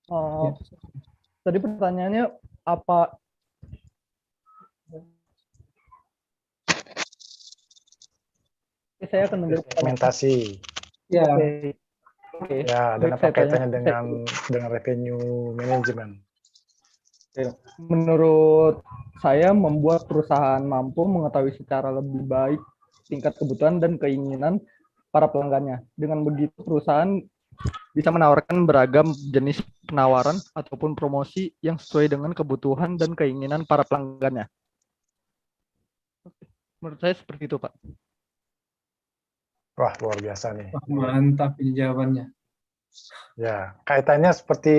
Speaker 9: Eh, Tadi pertanyaannya apa? Oke, saya akan menjawab.
Speaker 1: segmentasi.
Speaker 6: Ya,
Speaker 9: Oke. Oke.
Speaker 1: Ya, dan
Speaker 9: Baik,
Speaker 1: apa
Speaker 9: saya
Speaker 1: kaitannya
Speaker 9: tanya.
Speaker 1: dengan revenue management?
Speaker 9: Menurut saya, membuat perusahaan mampu mengetahui secara lebih baik tingkat kebutuhan dan keinginan para pelanggannya. Dengan begitu, perusahaan bisa menawarkan beragam jenis penawaran ataupun promosi yang sesuai dengan kebutuhan dan keinginan para pelanggannya. Menurut saya seperti itu, Pak.
Speaker 1: Wah, luar biasa nih.
Speaker 6: mantap ini jawabannya.
Speaker 1: Ya, kaitannya seperti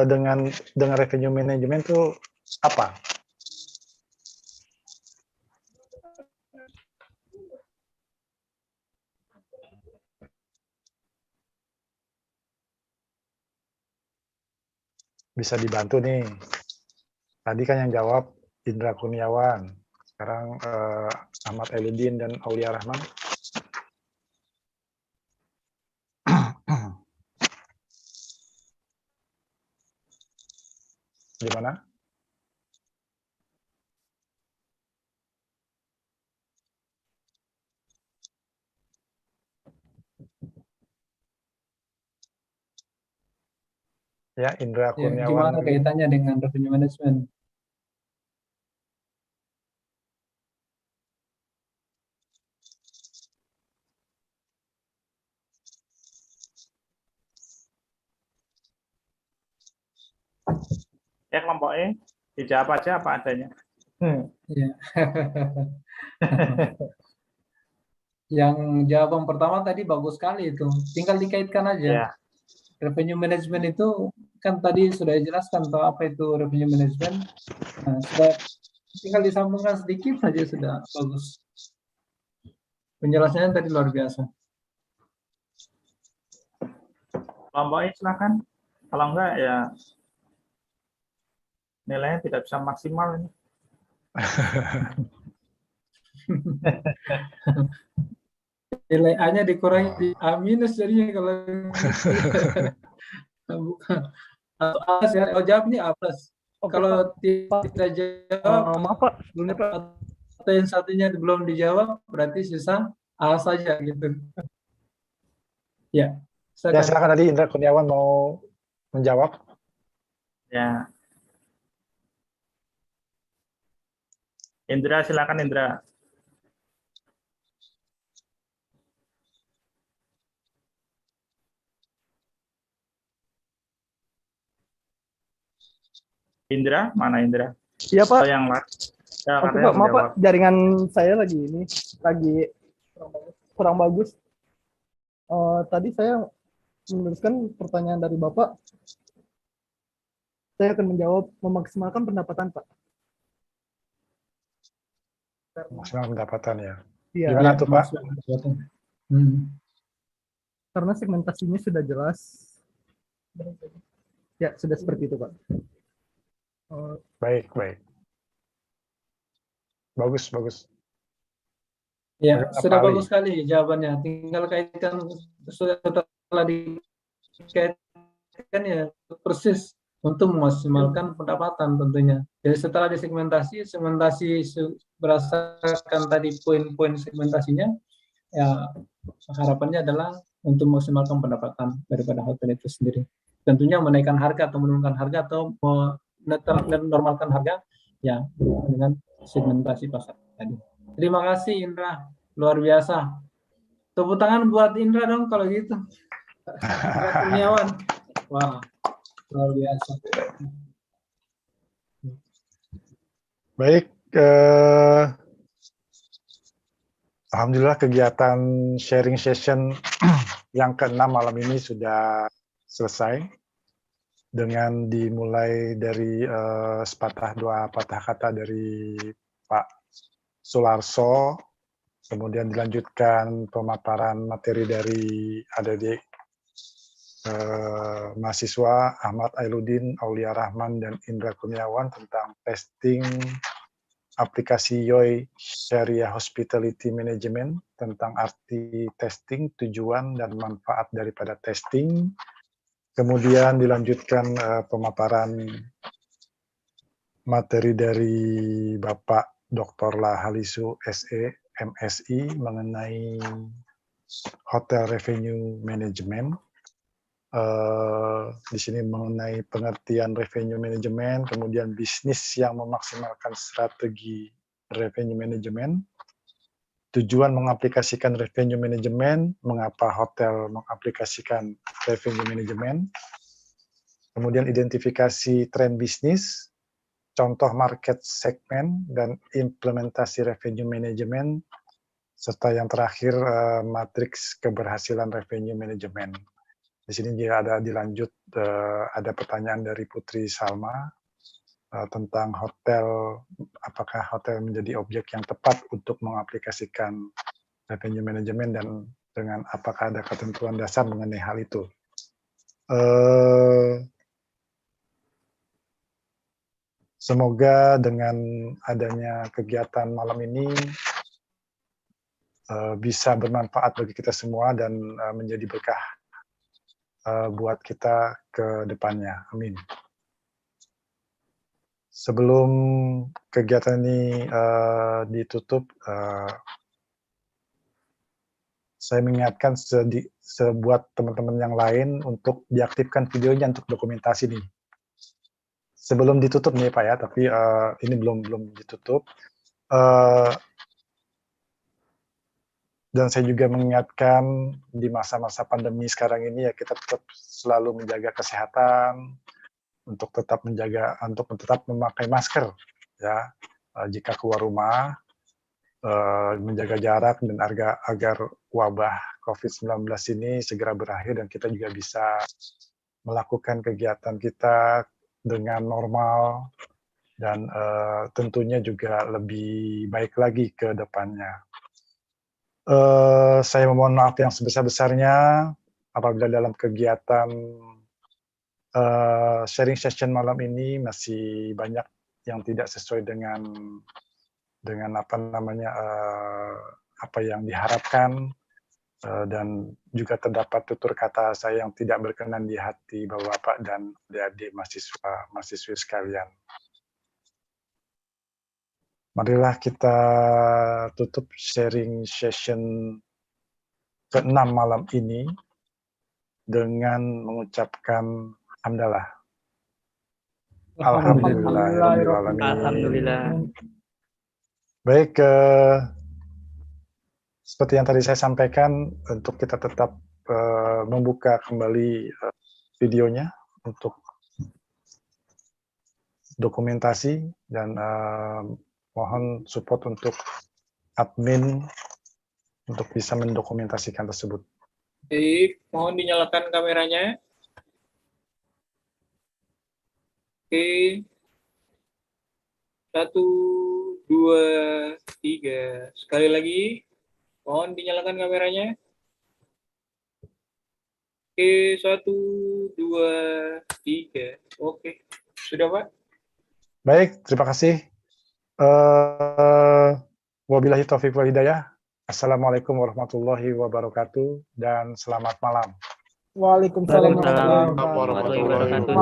Speaker 1: dengan revenue management itu apa? Bisa dibantu nih. Tadi kan yang jawab Indra Kurniawan. Sekarang Ahmad Elidin dan Aulia Rahman. Gimana? Ya, Indra
Speaker 6: Ya,
Speaker 1: Kurniawan.
Speaker 6: gimana kaitannya dengan revenue management?
Speaker 2: Ya, kelompok E dijawab aja apa adanya.
Speaker 6: Ya. Yang jawaban pertama tadi bagus sekali itu. Tinggal dikaitkan aja.
Speaker 2: Ya.
Speaker 6: Revenue management itu kan tadi sudah dijelaskan tuh apa itu revenue management. Nah, sudah tinggal disambungkan sedikit saja sudah bagus. Penjelasannya tadi luar biasa.
Speaker 2: Kelompok E silakan. Kalau enggak ya nilainya tidak bisa maksimal ini.
Speaker 6: Nilai A-nya dikurangi di A minus jadinya kalau bukan. Atau A plus ya. Oh, jawabnya A plus.
Speaker 9: Oke,
Speaker 6: Kalau
Speaker 9: Pak.
Speaker 6: tidak jawab,
Speaker 9: Maaf Pak, sebelumnya Pak.
Speaker 6: atau yang satunya belum dijawab, berarti sisa A saja gitu. Ya,
Speaker 1: Ya, silakan tadi Indra Kurniawan mau menjawab.
Speaker 2: Ya. Indra, silakan Indra. Indra, mana Indra?
Speaker 9: Iya Pak.
Speaker 2: Oh, yang lain. Ya,
Speaker 9: Oke
Speaker 2: katanya
Speaker 9: Pak, maaf Pak,
Speaker 2: menjawab.
Speaker 9: jaringan saya lagi kurang bagus. Tadi saya menuliskan pertanyaan dari Bapak. Saya akan menjawab memaksimalkan pendapatan, Pak.
Speaker 1: Maksimal pendapatan ya.
Speaker 9: Iya,
Speaker 1: Gimana tuh Pak?
Speaker 9: karena segmentasinya sudah jelas. Ya, sudah seperti itu, Pak.
Speaker 1: Baik. Bagus.
Speaker 6: Ya,
Speaker 1: Bagaimana,
Speaker 6: sudah
Speaker 1: Pak Ali?
Speaker 6: bagus sekali jawabannya. Tinggal kaitkan sudah telah dikaitkan ya persis untuk memaksimalkan pendapatan tentunya. Jadi setelah segmentasi berdasarkan tadi poin-poin segmentasinya, ya harapannya adalah untuk memaksimalkan pendapatan daripada hotel itu sendiri. Tentunya menaikkan harga atau menurunkan harga atau menormalkan harga ya dengan segmentasi pasar tadi. Terima kasih Indra, luar biasa. Tepuk tangan buat Indra dong kalau gitu. Indra Kurniawan. Wah, luar biasa.
Speaker 1: Baik, alhamdulillah kegiatan sharing session yang ke-6 malam ini sudah selesai dengan dimulai dari sepatah dua patah kata dari Pak Sularso, kemudian dilanjutkan pemaparan materi dari adik-adik mahasiswa Ahmad Ailudin, Aulia Rahman, dan Indra Kurniawan tentang testing aplikasi YOI Syariah Hospitality Management, tentang arti testing, tujuan, dan manfaat daripada testing. Kemudian dilanjutkan pemaparan materi dari Bapak Dr. Lahalisu SE, MSI, mengenai Hotel Revenue Management. Di sini mengenai pengertian revenue management, kemudian bisnis yang memaksimalkan strategi revenue management, tujuan mengaplikasikan revenue management, mengapa hotel mengaplikasikan revenue management, kemudian identifikasi tren bisnis, contoh market segment, dan implementasi revenue management, serta yang terakhir matriks keberhasilan revenue management. Di sini juga ada dilanjut, ada pertanyaan dari Putri Salma tentang hotel, apakah hotel menjadi objek yang tepat untuk mengaplikasikan revenue management dan dengan apakah ada ketentuan dasar mengenai hal itu. Semoga dengan adanya kegiatan malam ini bisa bermanfaat bagi kita semua dan menjadi berkah buat kita ke depannya. Amin. Sebelum kegiatan ini ditutup, saya mengingatkan sebuat teman-teman yang lain untuk diaktifkan videonya untuk dokumentasi nih. Sebelum ditutup nih Pak ya, tapi ini belum ditutup. Dan saya juga mengingatkan di masa-masa pandemi sekarang ini ya kita tetap selalu menjaga kesehatan, untuk tetap memakai masker ya jika keluar rumah, menjaga jarak dan agar wabah COVID-19 ini segera berakhir dan kita juga bisa melakukan kegiatan kita dengan normal dan tentunya juga lebih baik lagi ke depannya. Saya memohon maaf yang sebesar-besarnya apabila dalam kegiatan sharing session malam ini masih banyak yang tidak sesuai dengan apa yang diharapkan, dan juga terdapat tutur kata saya yang tidak berkenan di hati Bapak dan adik-adik mahasiswi sekalian. Marilah kita tutup sharing session ke-6 malam ini dengan mengucapkan hamdalah. Alhamdulillahirrahmanirrahim.
Speaker 4: Alhamdulillah.
Speaker 1: Baik, seperti yang tadi saya sampaikan, untuk kita tetap membuka kembali videonya untuk dokumentasi dan mohon support untuk admin untuk bisa mendokumentasikan tersebut.
Speaker 5: Baik, mohon dinyalakan kameranya. Oke. 1, 2, 3. Sekali lagi, mohon dinyalakan kameranya. Oke, 1, 2, 3. Oke, sudah Pak?
Speaker 1: Baik, terima kasih. Wabillahi taufiq wal hidayah. Assalamualaikum warahmatullahi wabarakatuh dan selamat malam.
Speaker 3: Waalaikumsalam
Speaker 4: Waalaikumsalam warahmatullahi wabarakatuh.